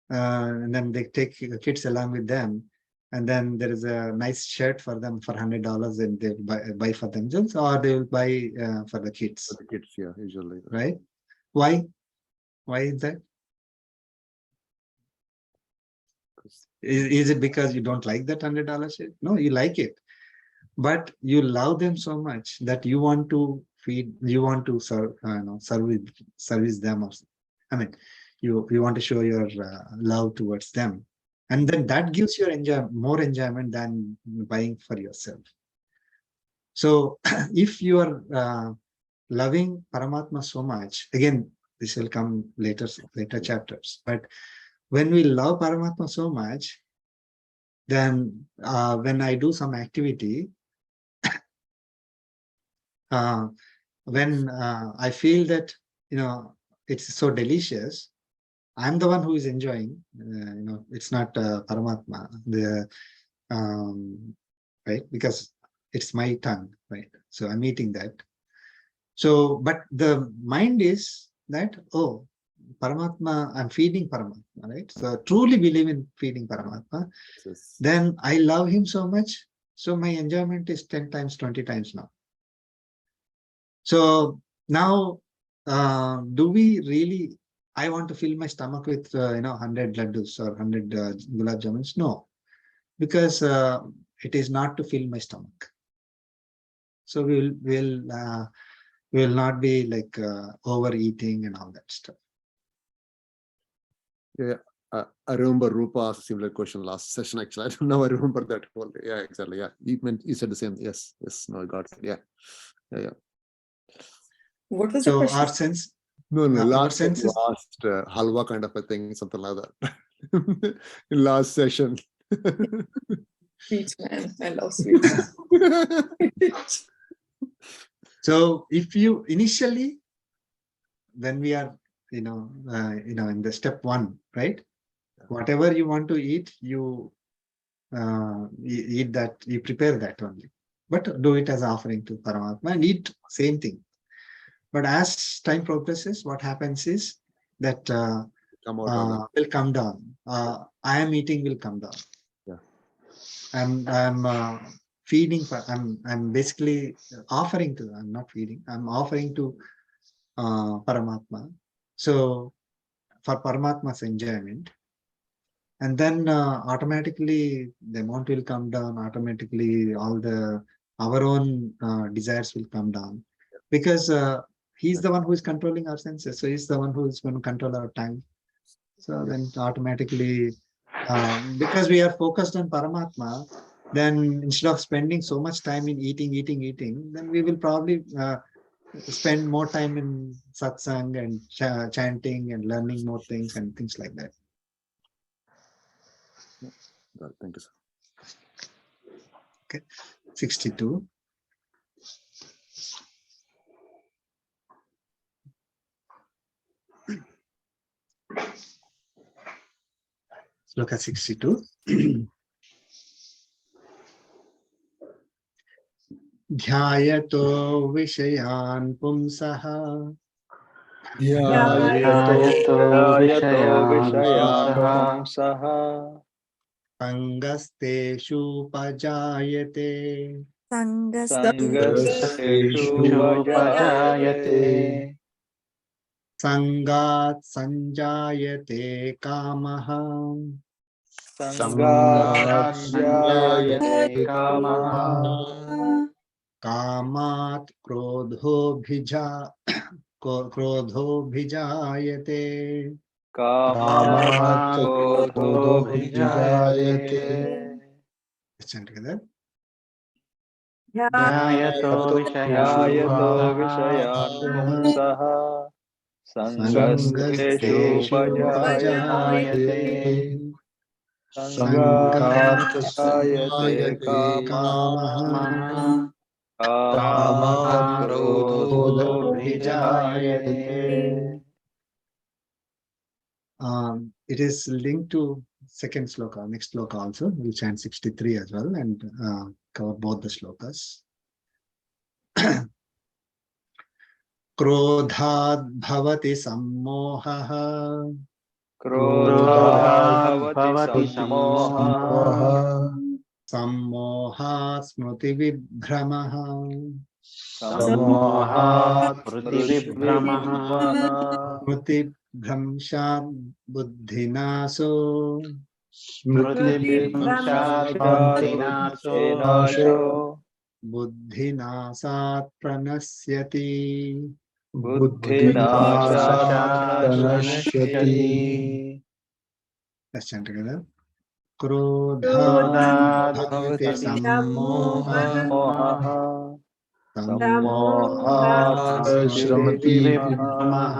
and then they take kids along with them, and then there is a nice shirt for them for $100, and they buy for themselves, or they will buy for the kids. For the kids, yeah, usually. Right? Why? Why is that? Is it because you don't like that $100 shirt? No, you like it, but you love them so much that you want to feed, you want to service them. I mean, you want to show your love towards them, and then that gives you more enjoyment than buying for yourself. So if you are loving Paramatma so much, again, this will come later chapters, but when we love Paramatma so much, then when I do some activity, when I feel that, it's so delicious, I'm the one who is enjoying, it's not Paramatma, right? Because it's my tongue, right? So I'm eating that. So, but the mind is that, oh, Paramatma, I'm feeding Paramatma, right? So truly believe in feeding Paramatma. Yes. Then I love him so much. So my enjoyment is 10 times, 20 times now. So now, do we really, I want to fill my stomach with, 100 laddus or 100 gulab jamuns? No, because it is not to fill my stomach. So we will not be like overeating and all that stuff. Yeah, I remember Rupa asked a similar question last session. Actually, I don't know. I remember that whole. Yeah, exactly. Yeah, you said the same. Yes. No, I got it. Yeah. What was the So question? our sense, No, our last senses, halwa kind of a thing, something like that. In last session. Sweets, man. I love sweets. so if you initially, when we are, in the step 1, right? Whatever you want to eat, you eat that, you prepare that only, but do it as offering to Paramatma and eat same thing. But as time progresses, what happens is that Come out of that. will come down. I am eating will come down. Yeah. I'm feeding. I'm basically offering to. I'm not feeding. I'm offering to Paramatma. So for Paramatma's enjoyment. and then automatically the amount will come down. Automatically, our own desires will come down, because he's the one who is controlling our senses. So he's the one who is going to control our time. So then automatically, because we are focused on Paramatma, then instead of spending so much time in eating, then we will probably spend more time in satsang and chanting and learning more things and things like that. Got it. Thank you, sir. Okay, 62. Sloka 62. ध्यायतो विषयान् पुंसः ध्यायतो विषयान् पुंसः सङ्गस्तेषुपजायते सङ्गस्तेषुपजायते सङ्गात् सञ्जायते कामः सङ्गात् संजायते कामः कामात् क्रोधोऽभिजायते कामात् क्रोधोऽभिजायते together. ध्यायतो विषयान् पुंसः सङ्गस्तेषुपजायते सङ्गात् संजायते कामः कामात् क्रोधोऽभिजायते It is linked to second sloka, next sloka also. We'll chant 63 as well and cover both the slokas. Krodhat bhavati sammohah क्रोधात् भवति सम्मोहः sammohat smriti vibhramah सम्मोहात् स्मृतिविभ्रमः smriti भ्रंशात् बुद्धिनाशो स्मृतिभ्रंशात् बुद्धिनाशात् प्रणश्यति बुद्धिनाशात् प्रणश्यति Let's chant together. Krodhat bhavati sammohah सम्मोहात् स्मृतिविभ्रमः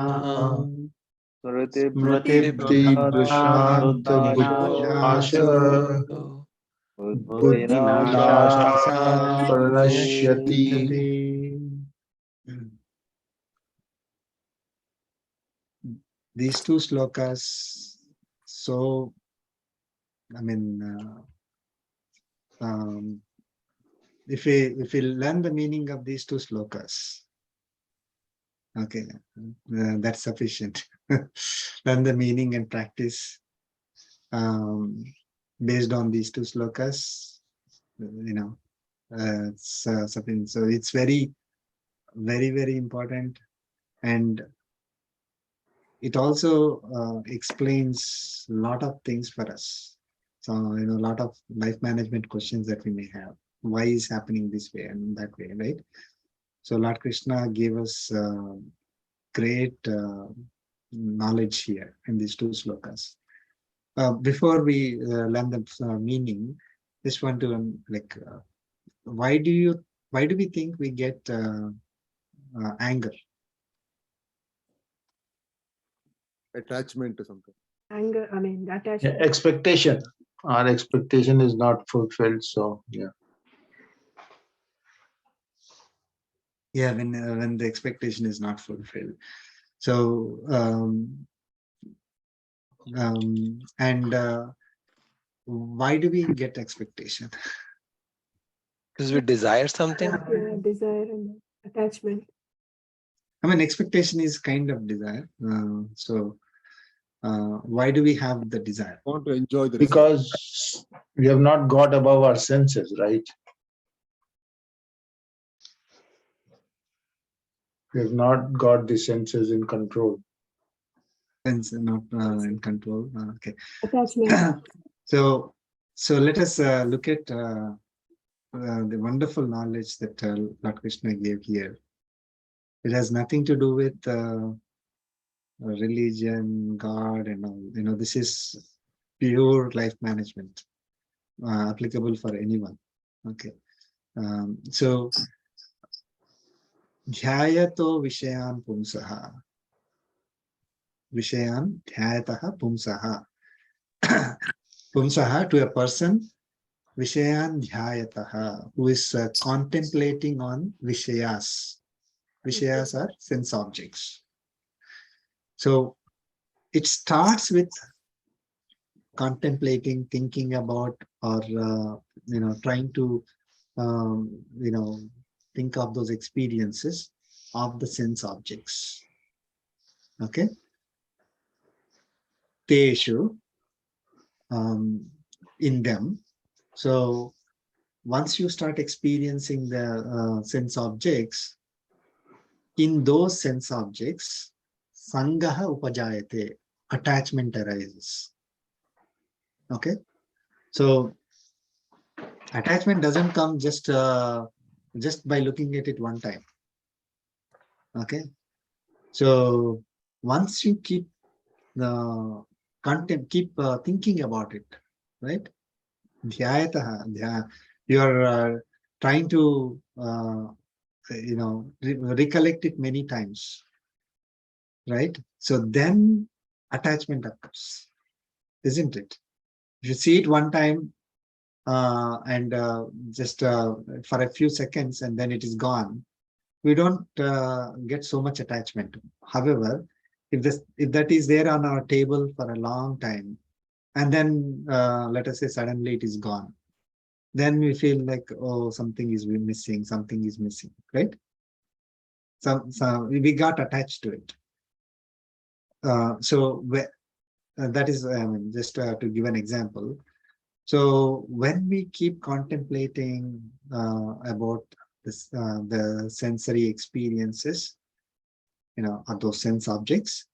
स्मृतिभ्रंशात् बुद्धिनाश बुद्धिनाशात् प्रणश्यति. These two slokas, so I mean, if we learn the meaning of these two slokas, okay, that's sufficient. Learn the meaning and practice based on these two slokas, it's something. So it's very, very, very important, and it also explains a lot of things for us. So, a lot of life management questions that we may have. Why is happening this way and that way, right? So Lord Krishna gave us great knowledge here in these two slokas. Before we learn the meaning, just want to why do we think we get anger? Attachment to something. Anger, I mean, attachment. Expectation. Our expectation is not fulfilled, so yeah. Yeah, when the expectation is not fulfilled. So why do we get expectation? Because we desire something. Yeah, desire and attachment. I mean, expectation is kind of desire. So why do we have the desire? Want to enjoy the result. Because we have not got above our senses, right? We have not got the senses in control. sense not in control. Okay. Attachment. So let us look at the wonderful knowledge that Lord Krishna gave here. It has nothing to do with religion, God, and all. This is pure life management, applicable for anyone. Okay. So, dhyayato vishayan pumsaha. Vishayan dhyayataha pumsaha. Pumsaha, to a person, vishayan dhyayataha, who is contemplating on vishayas. Vishayas are sense objects. So it starts with contemplating, thinking about, or trying to think of those experiences of the sense objects. Okay. Teshu, in them. So once you start experiencing the sense objects, in those sense objects, sangaha upajayate, attachment arises. Okay. So attachment doesn't come just by looking at it one time. Okay. So once you keep the content, keep thinking about it, right? Dhyayataha, you are trying to recollect it many times, right? So then attachment occurs, isn't it? If you see it one time and just for a few seconds and then it is gone, we don't get so much attachment. However, if that is there on our table for a long time, and then let us say suddenly it is gone, then we feel like, oh, something is missing, right? So we got attached to it. So that is just to give an example. So when we keep contemplating about this, the sensory experiences, of those sense objects,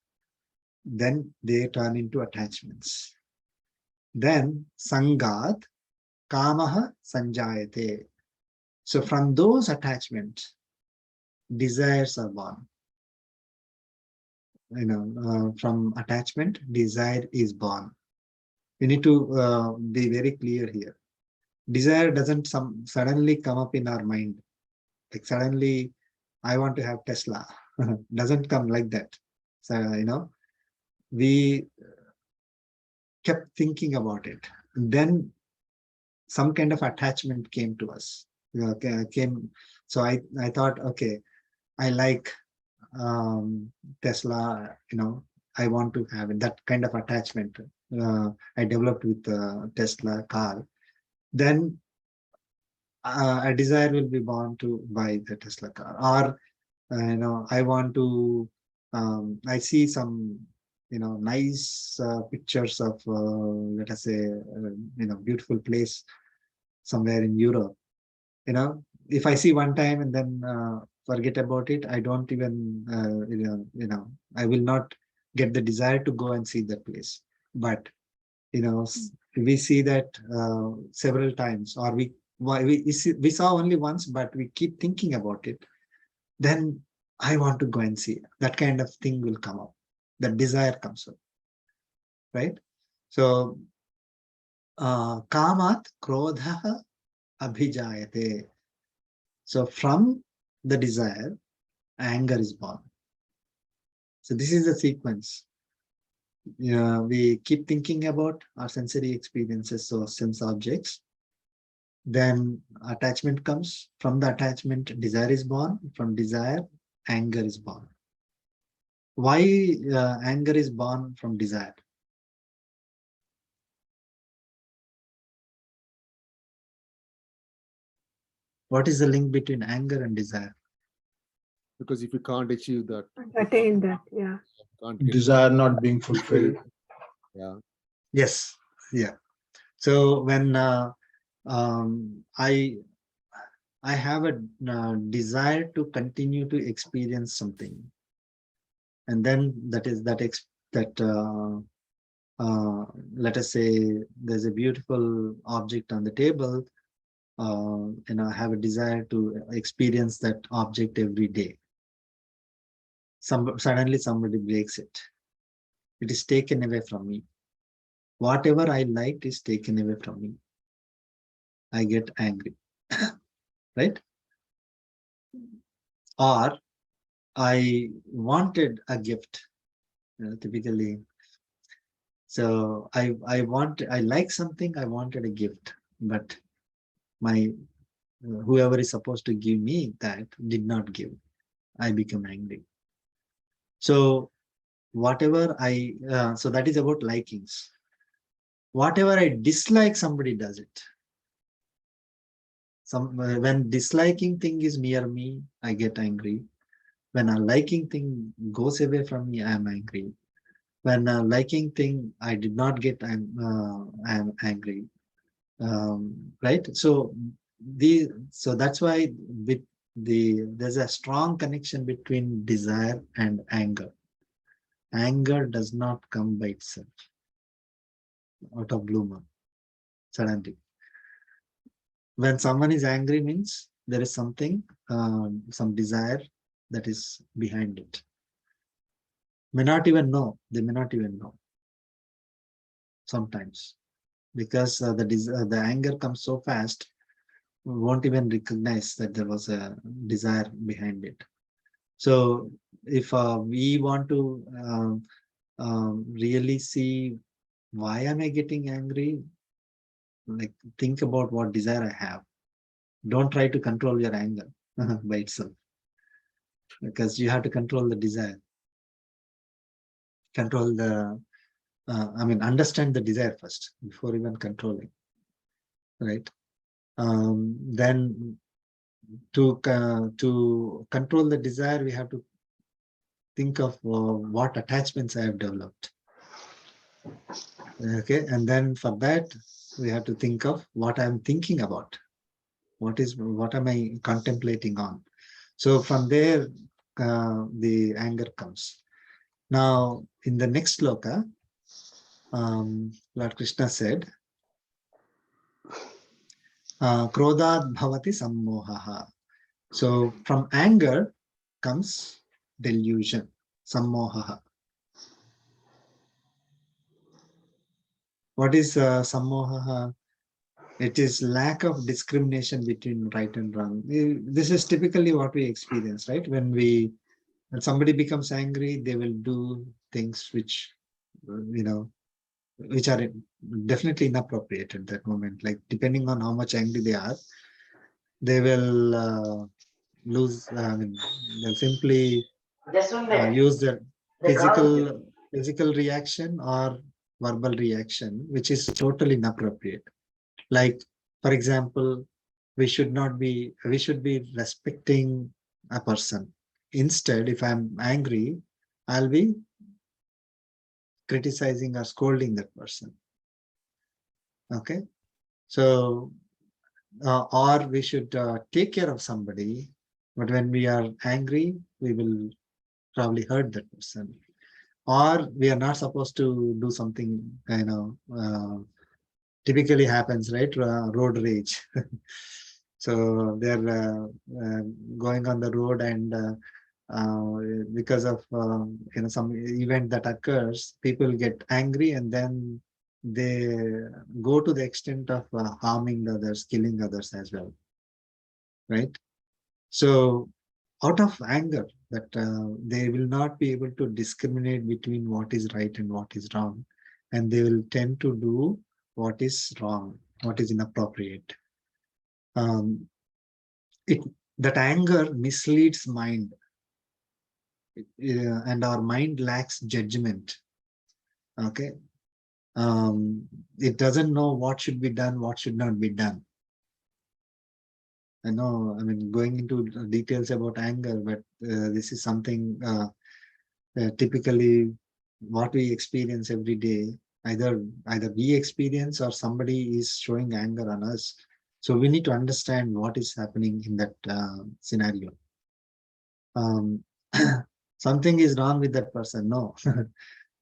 then they turn into attachments. Then sangat kamaha sanjayate. So from those attachments, desires are born. From attachment, desire is born. We need to be very clear here. Desire doesn't suddenly come up in our mind. Like suddenly, I want to have Tesla. Doesn't come like that. So, we kept thinking about it. And then some kind of attachment came to us. So I thought, okay, I like Tesla, I want to have it. That kind of attachment I developed with the Tesla car. Then a desire will be born to buy the Tesla car. Or, I want to, I see some, nice pictures of, let us say, beautiful place somewhere in Europe. If I see one time and then forget about it, I don't even, I will not get the desire to go and see that place. But, we see that several times, or we saw only once, but we keep thinking about it. Then I want to go and see it. That kind of thing will come up. That desire comes up, right? So, kamat krodha abhijayate. So from the desire, anger is born. So this is the sequence. We keep thinking about our sensory experiences, so sense objects. Then attachment comes. From the attachment, desire is born. From desire, anger is born. Why anger is born from desire? What is the link between anger and desire? Because if you can't achieve that, Attain that, yeah. can't get Desire not being fulfilled. yeah. Yes, yeah. So when I have a desire to continue to experience something, and then that that let us say there's a beautiful object on the table, I have a desire to experience that object every day. Suddenly somebody breaks it. It is taken away from me. Whatever I liked is taken away from me. I get angry, right? Or I wanted a gift, typically. So I like something, I wanted a gift, but my whoever is supposed to give me that did not give. I become angry. So whatever so that is about likings. Whatever I dislike, somebody does it. When disliking thing is near me, I get angry. When a liking thing goes away from me, I am angry. When a liking thing I did not get, I am angry. Right? So that's why there's a strong connection between desire and anger. Anger does not come by itself, out of blue moon, suddenly. When someone is angry means there is something, some desire that is behind it. May not even know, they may not even know sometimes, because the anger comes so fast, we won't even recognize that there was a desire behind it. So if we want to really see why am I getting angry, like think about what desire I have. Don't try to control your anger by itself, because you have to control the desire, control the understand the desire first before even controlling, right? Then to control the desire, we have to think of what attachments I have developed. Okay, and then for that we have to think of what I'm thinking about. What am I contemplating on? So from there, the anger comes. Now, in the next sloka, Lord Krishna said, Krodhat bhavati sammohaha. So from anger comes delusion, sammohaha. What is sammohaha? It is lack of discrimination between right and wrong. This is typically what we experience, right? When somebody becomes angry, they will do things which, which are definitely inappropriate at that moment. Like depending on how much angry they are, they will they'll simply use their physical reaction or verbal reaction, which is totally inappropriate. Like, for example, we should be respecting a person. Instead, if I'm angry, I'll be criticizing or scolding that person. Okay, so or we should take care of somebody, but when we are angry, we will probably hurt that person, or we are not supposed to do something, typically happens, right? Road rage. So they're going on the road, and because of some event that occurs, people get angry, and then they go to the extent of harming others, killing others as well, right? So out of anger, that they will not be able to discriminate between what is right and what is wrong, and they will tend to do what is wrong, what is inappropriate. That anger misleads mind, and our mind lacks judgment. Okay, it doesn't know what should be done, what should not be done. I know, going into details about anger, but this is something typically what we experience every day. Either we experience or somebody is showing anger on us. So we need to understand what is happening in that scenario. Something is wrong with that person. No,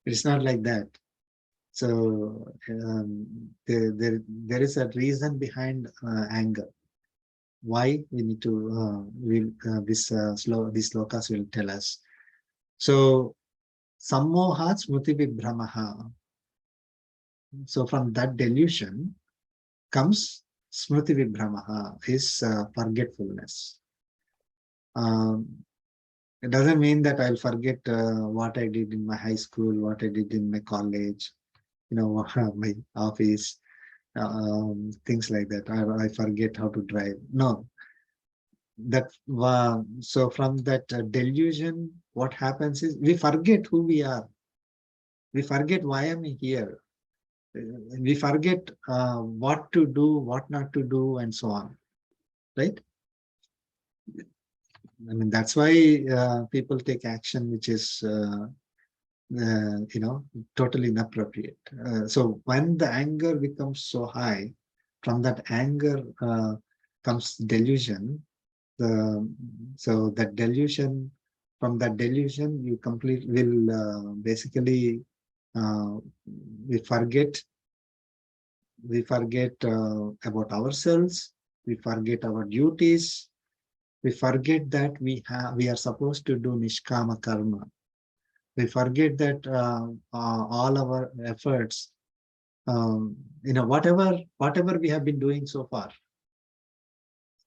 It's not like that. So there is a reason behind anger. Why we need to these slokas will tell us. So sammoha smriti vibhramaha. So from that delusion comes smriti vibhramaha, is forgetfulness. It doesn't mean that I'll forget what I did in my high school, what I did in my college, my office, things like that. I forget how to drive. No, so from that delusion, what happens is we forget who we are. We forget why am I here. We forget what to do, what not to do, and so on. Right? I mean, that's why people take action which is totally inappropriate. So when the anger becomes so high, from that anger comes delusion. So that delusion, from that delusion, you will basically we forget about ourselves. We forget our duties. We forget that we are supposed to do nishkama karma. We forget that all our efforts, whatever we have been doing so far.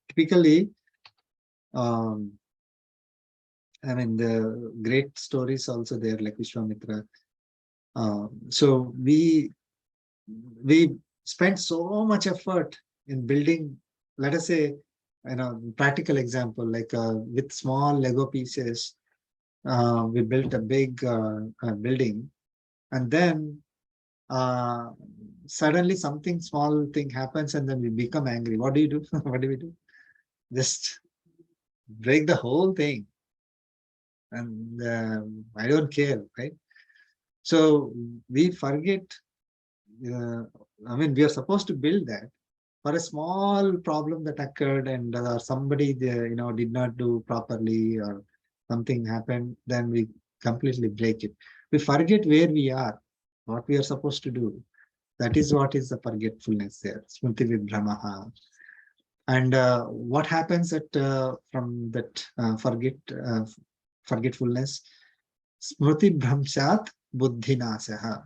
Typically, I mean, the great stories also there, like Vishwamitra. So we spent so much effort in building, let us say, practical example, like with small Lego pieces, we built a big building, and then suddenly something small thing happens, and then we become angry. What do you do? What do we do? Just break the whole thing, and I don't care, right? So we forget. I mean, we are supposed to build that for a small problem that occurred, and somebody did not do properly, or something happened. Then we completely break it. We forget where we are, what we are supposed to do. That is what is the forgetfulness there. Smriti vibhramaha. And what happens from that forgetfulness? Smriti bhramshat buddhinasaha.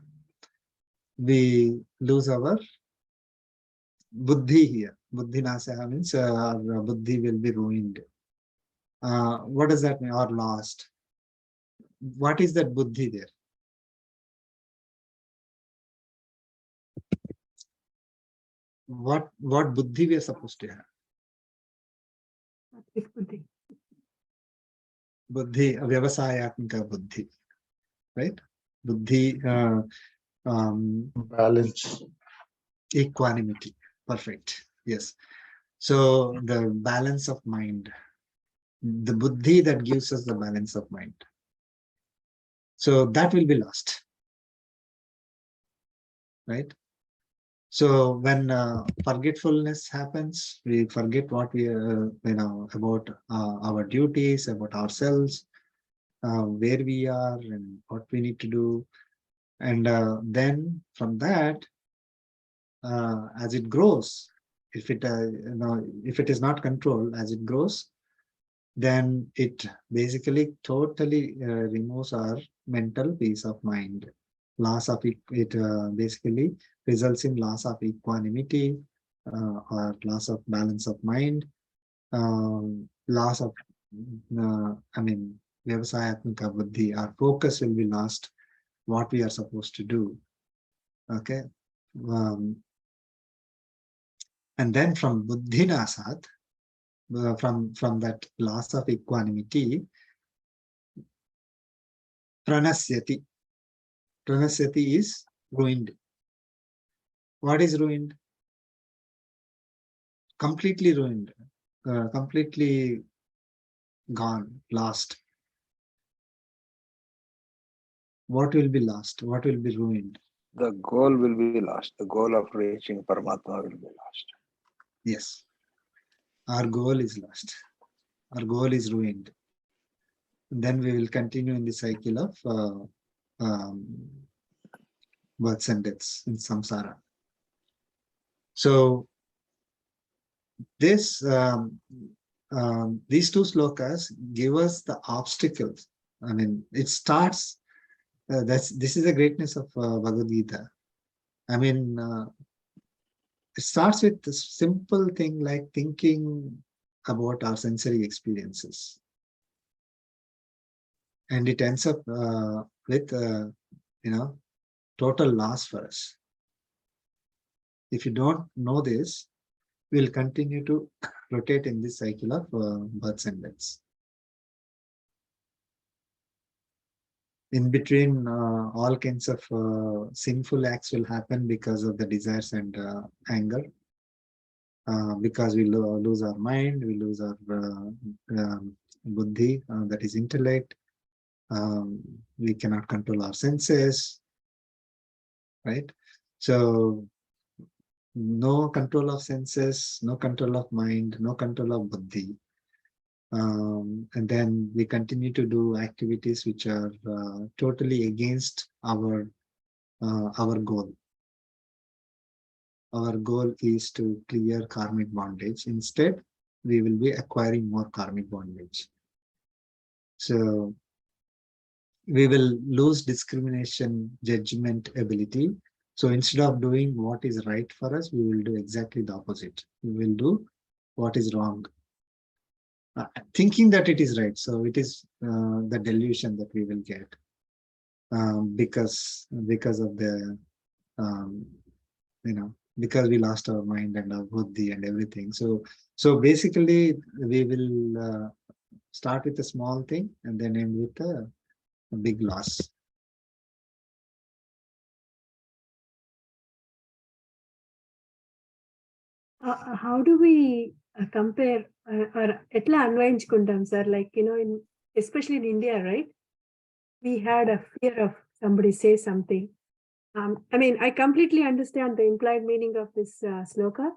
We lose our buddhi here. Buddhinasaha means our buddhi will be ruined. What does that mean? Or lost. What is that buddhi there? What buddhi we are supposed to have? Buddhi. Buddhi, vyavasayatmika buddhi, right? Buddhi, Balance. equanimity. Perfect. Yes. So the balance of mind, the buddhi that gives us the balance of mind. So that will be lost, right? So when forgetfulness happens, we forget what we about our duties, about ourselves, where we are, and what we need to do. And then from that, as it grows, if it is not controlled, as it grows, then it basically totally removes our mental peace of mind. Loss of it basically results in loss of equanimity, or loss of balance of mind, loss of vyavasayatmika buddhi. Our focus will be lost, what we are supposed to do. Okay. And then from buddhinasat, from that loss of equanimity, pranasyati. Pranasyati is ruined. What is ruined? Completely ruined, completely gone, lost. What will be lost? What will be ruined? The goal will be lost. The goal of reaching Paramatma will be lost. Yes. Our goal is lost. Our goal is ruined. And then we will continue in the cycle of births and deaths in samsara. So this these two slokas give us the obstacles. I mean, it starts. This is the greatness of Bhagavad Gita. I mean, it starts with this simple thing like thinking about our sensory experiences, and it ends up with total loss for us. If you don't know this, we'll continue to rotate in this cycle of births and deaths. In between, all kinds of sinful acts will happen because of the desires and anger. Because we lose our mind, we lose our buddhi, that is intellect. We cannot control our senses, right? So no control of senses, no control of mind, no control of buddhi. And then we continue to do activities which are totally against our goal. Our goal is to clear karmic bondage. Instead, we will be acquiring more karmic bondage. So we will lose discrimination, judgment ability. So instead of doing what is right for us, we will do exactly the opposite. We will do what is wrong, thinking that it is right. So it is the delusion that we will get because of the because we lost our mind and our buddhi and everything. So basically we will start with a small thing and then end with a big loss. How do we compare or etla anvayinchukuntam, sir? Like, especially in India, right? We had a fear of somebody say something. I mean, I completely understand the implied meaning of this sloka.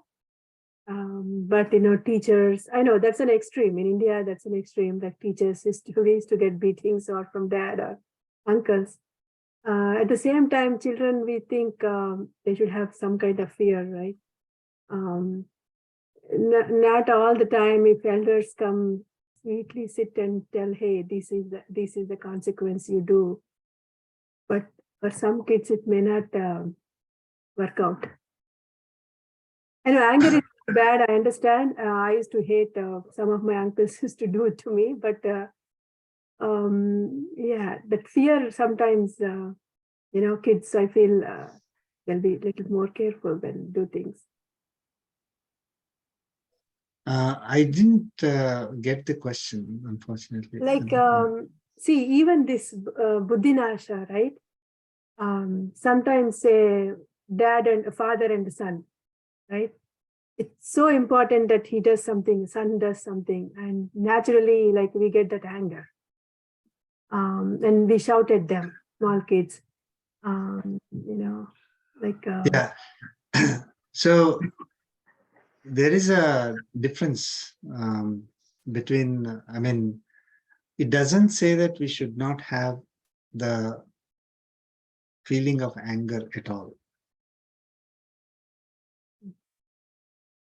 But teachers, I know that's an extreme. In India, that's an extreme, that teachers used to get beatings or from dad or uncles. At the same time, children, we think they should have some kind of fear, right? Not all the time. If elders come, sweetly sit and tell, hey, this is the consequence you do. But for some kids, it may not work out. I know anger is bad, I understand. I used to hate some of my uncles used to do it to me, but yeah, that fear sometimes, kids, I feel they'll be a little more careful when do things. I didn't get the question, unfortunately. Like, see, even this buddhinasha, right? Sometimes say dad and father and son, right? It's so important that he does something, son does something, and naturally, like, we get that anger. And we shout at them, small kids, like. Yeah. So there is a difference between, I mean, it doesn't say that we should not have the feeling of anger at all.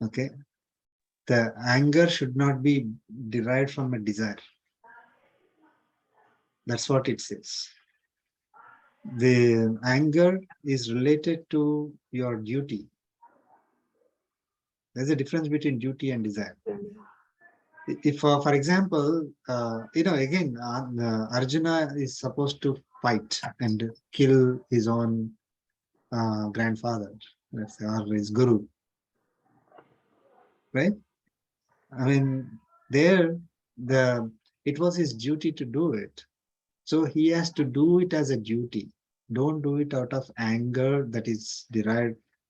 Okay. The anger should not be derived from a desire. That's what it says. The anger is related to your duty. There's a difference between duty and desire. If, for example, again, Arjuna is supposed to fight and kill his own grandfather, let's say, or his guru, right? I mean, it was his duty to do it. So he has to do it as a duty. Don't do it out of anger that is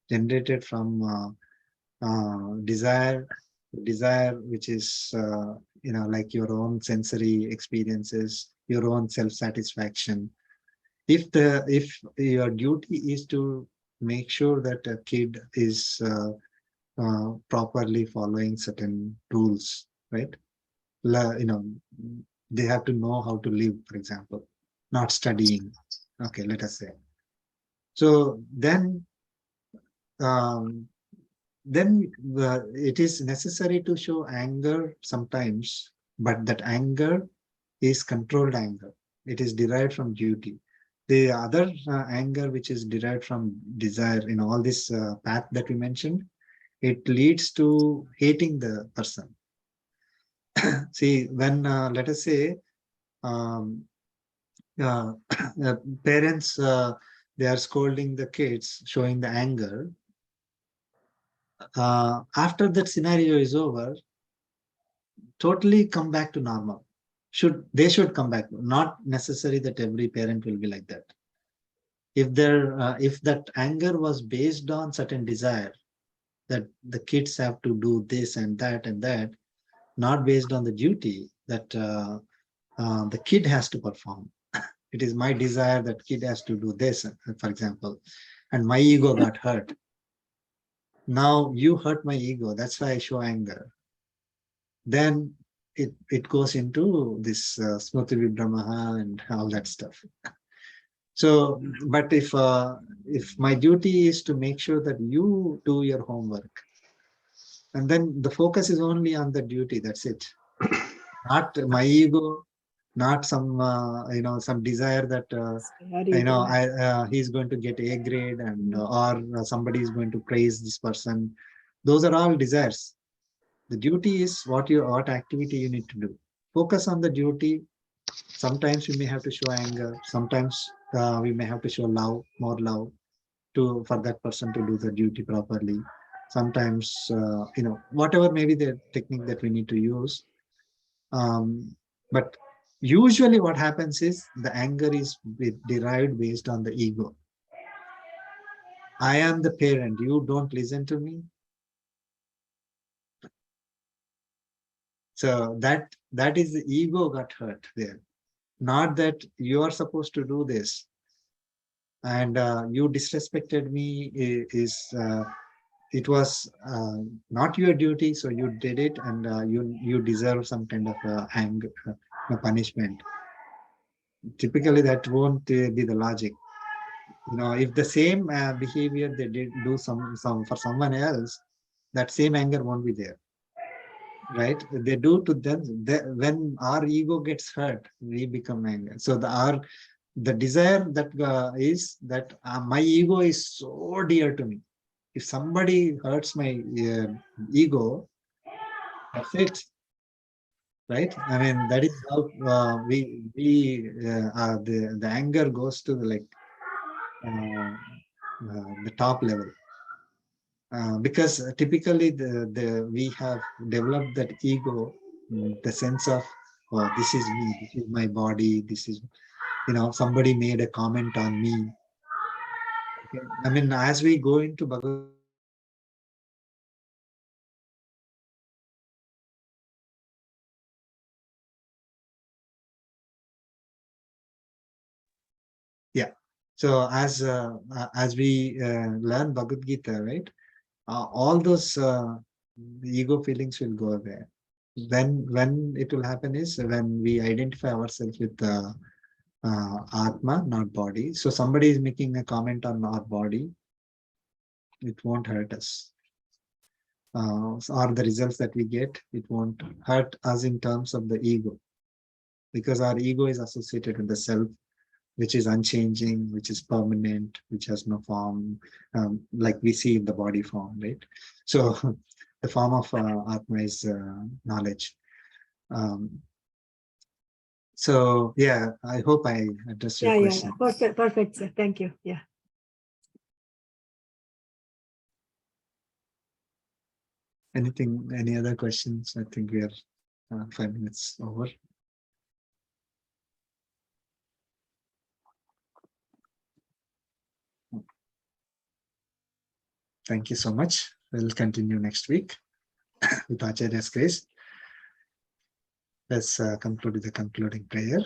generated from desire, which is like your own sensory experiences, your own self-satisfaction. If your duty is to make sure that a kid is properly following certain rules, right? They have to know how to live, for example, not studying, Okay, let us say. So then it is necessary to show anger sometimes, but that anger is controlled anger. It is derived from duty. The other anger, which is derived from desire, in all this path that we mentioned, it leads to hating the person. See, when let us say um, parents, they are scolding the kids, showing the anger. After that scenario is over, totally come back to normal. They should come back. Not necessary that every parent will be like that. If that anger was based on certain desire, that the kids have to do this and that, not based on the duty that the kid has to perform. It is my desire that kid has to do this, for example, and my ego got hurt. Now you hurt my ego, that's why I show anger. Then it goes into this Smriti Vibramaha and all that stuff. So, but if my duty is to make sure that you do your homework, and then the focus is only on the duty, that's it. Not my ego, not some some desire that he's going to get A grade and or somebody is going to praise this person. Those are all desires. The duty is what activity you need to do. Focus on the duty. Sometimes we may have to show anger. Sometimes we may have to show love, more love, for that person to do the duty properly. Sometimes whatever maybe the technique that we need to use. But usually what happens is the anger is derived based on the ego. I am the parent, you don't listen to me. So that is the ego got hurt there. Not that you are supposed to do this and you disrespected me, it was not your duty, so you did it, and you deserve some kind of anger, punishment. Typically that won't be the logic. If the same behavior they did do some for someone else, that same anger won't be there, right? They do to them. When our ego gets hurt, we become angry. So the desire that is that my ego is so dear to me. If somebody hurts my ego, that's it, right? I mean, that is how the anger goes to the top level. Because typically we have developed that ego, the sense of, oh, this is me, this is my body, this is, somebody made a comment on me. Okay. I mean, as we go into Bhagavad, yeah. So as we learn Bhagavad Gita, right? All those ego feelings will go away. When it will happen is when we identify ourselves with Atma, not body. So somebody is making a comment on our body, it won't hurt us. Or the results that we get, it won't hurt us in terms of the ego, because our ego is associated with the self, which is unchanging, which is permanent, which has no form, like we see in the body form, right? So the form of Atma is knowledge. So yeah, I hope I addressed your question. Yeah. Perfect, sir. Thank you. Yeah. Any other questions? I think we are 5 minutes over. Thank you so much. We'll continue next week with Acharya's grace. Let's conclude with the concluding prayer.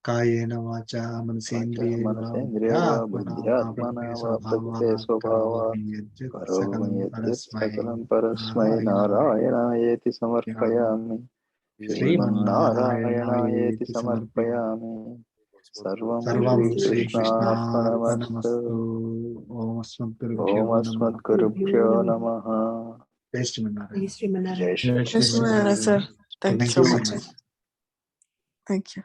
Kayena vacha manasendriya buddhyatmana va prakrite swabhava sakalam parasmai narayana samarpayami Sriman Narayana Samarpayami Sarvam Sarvam Shri Shri Krishnarpanastu. Krishnarpanastu. Om Asmad Om Asmat Gurubhyo Namaha. Jai Shri Manara. Jai Sri Manara. Jai Shri Jai Shri Yes, Manara. sir. Thank you Thank so you so much. much. Thank you.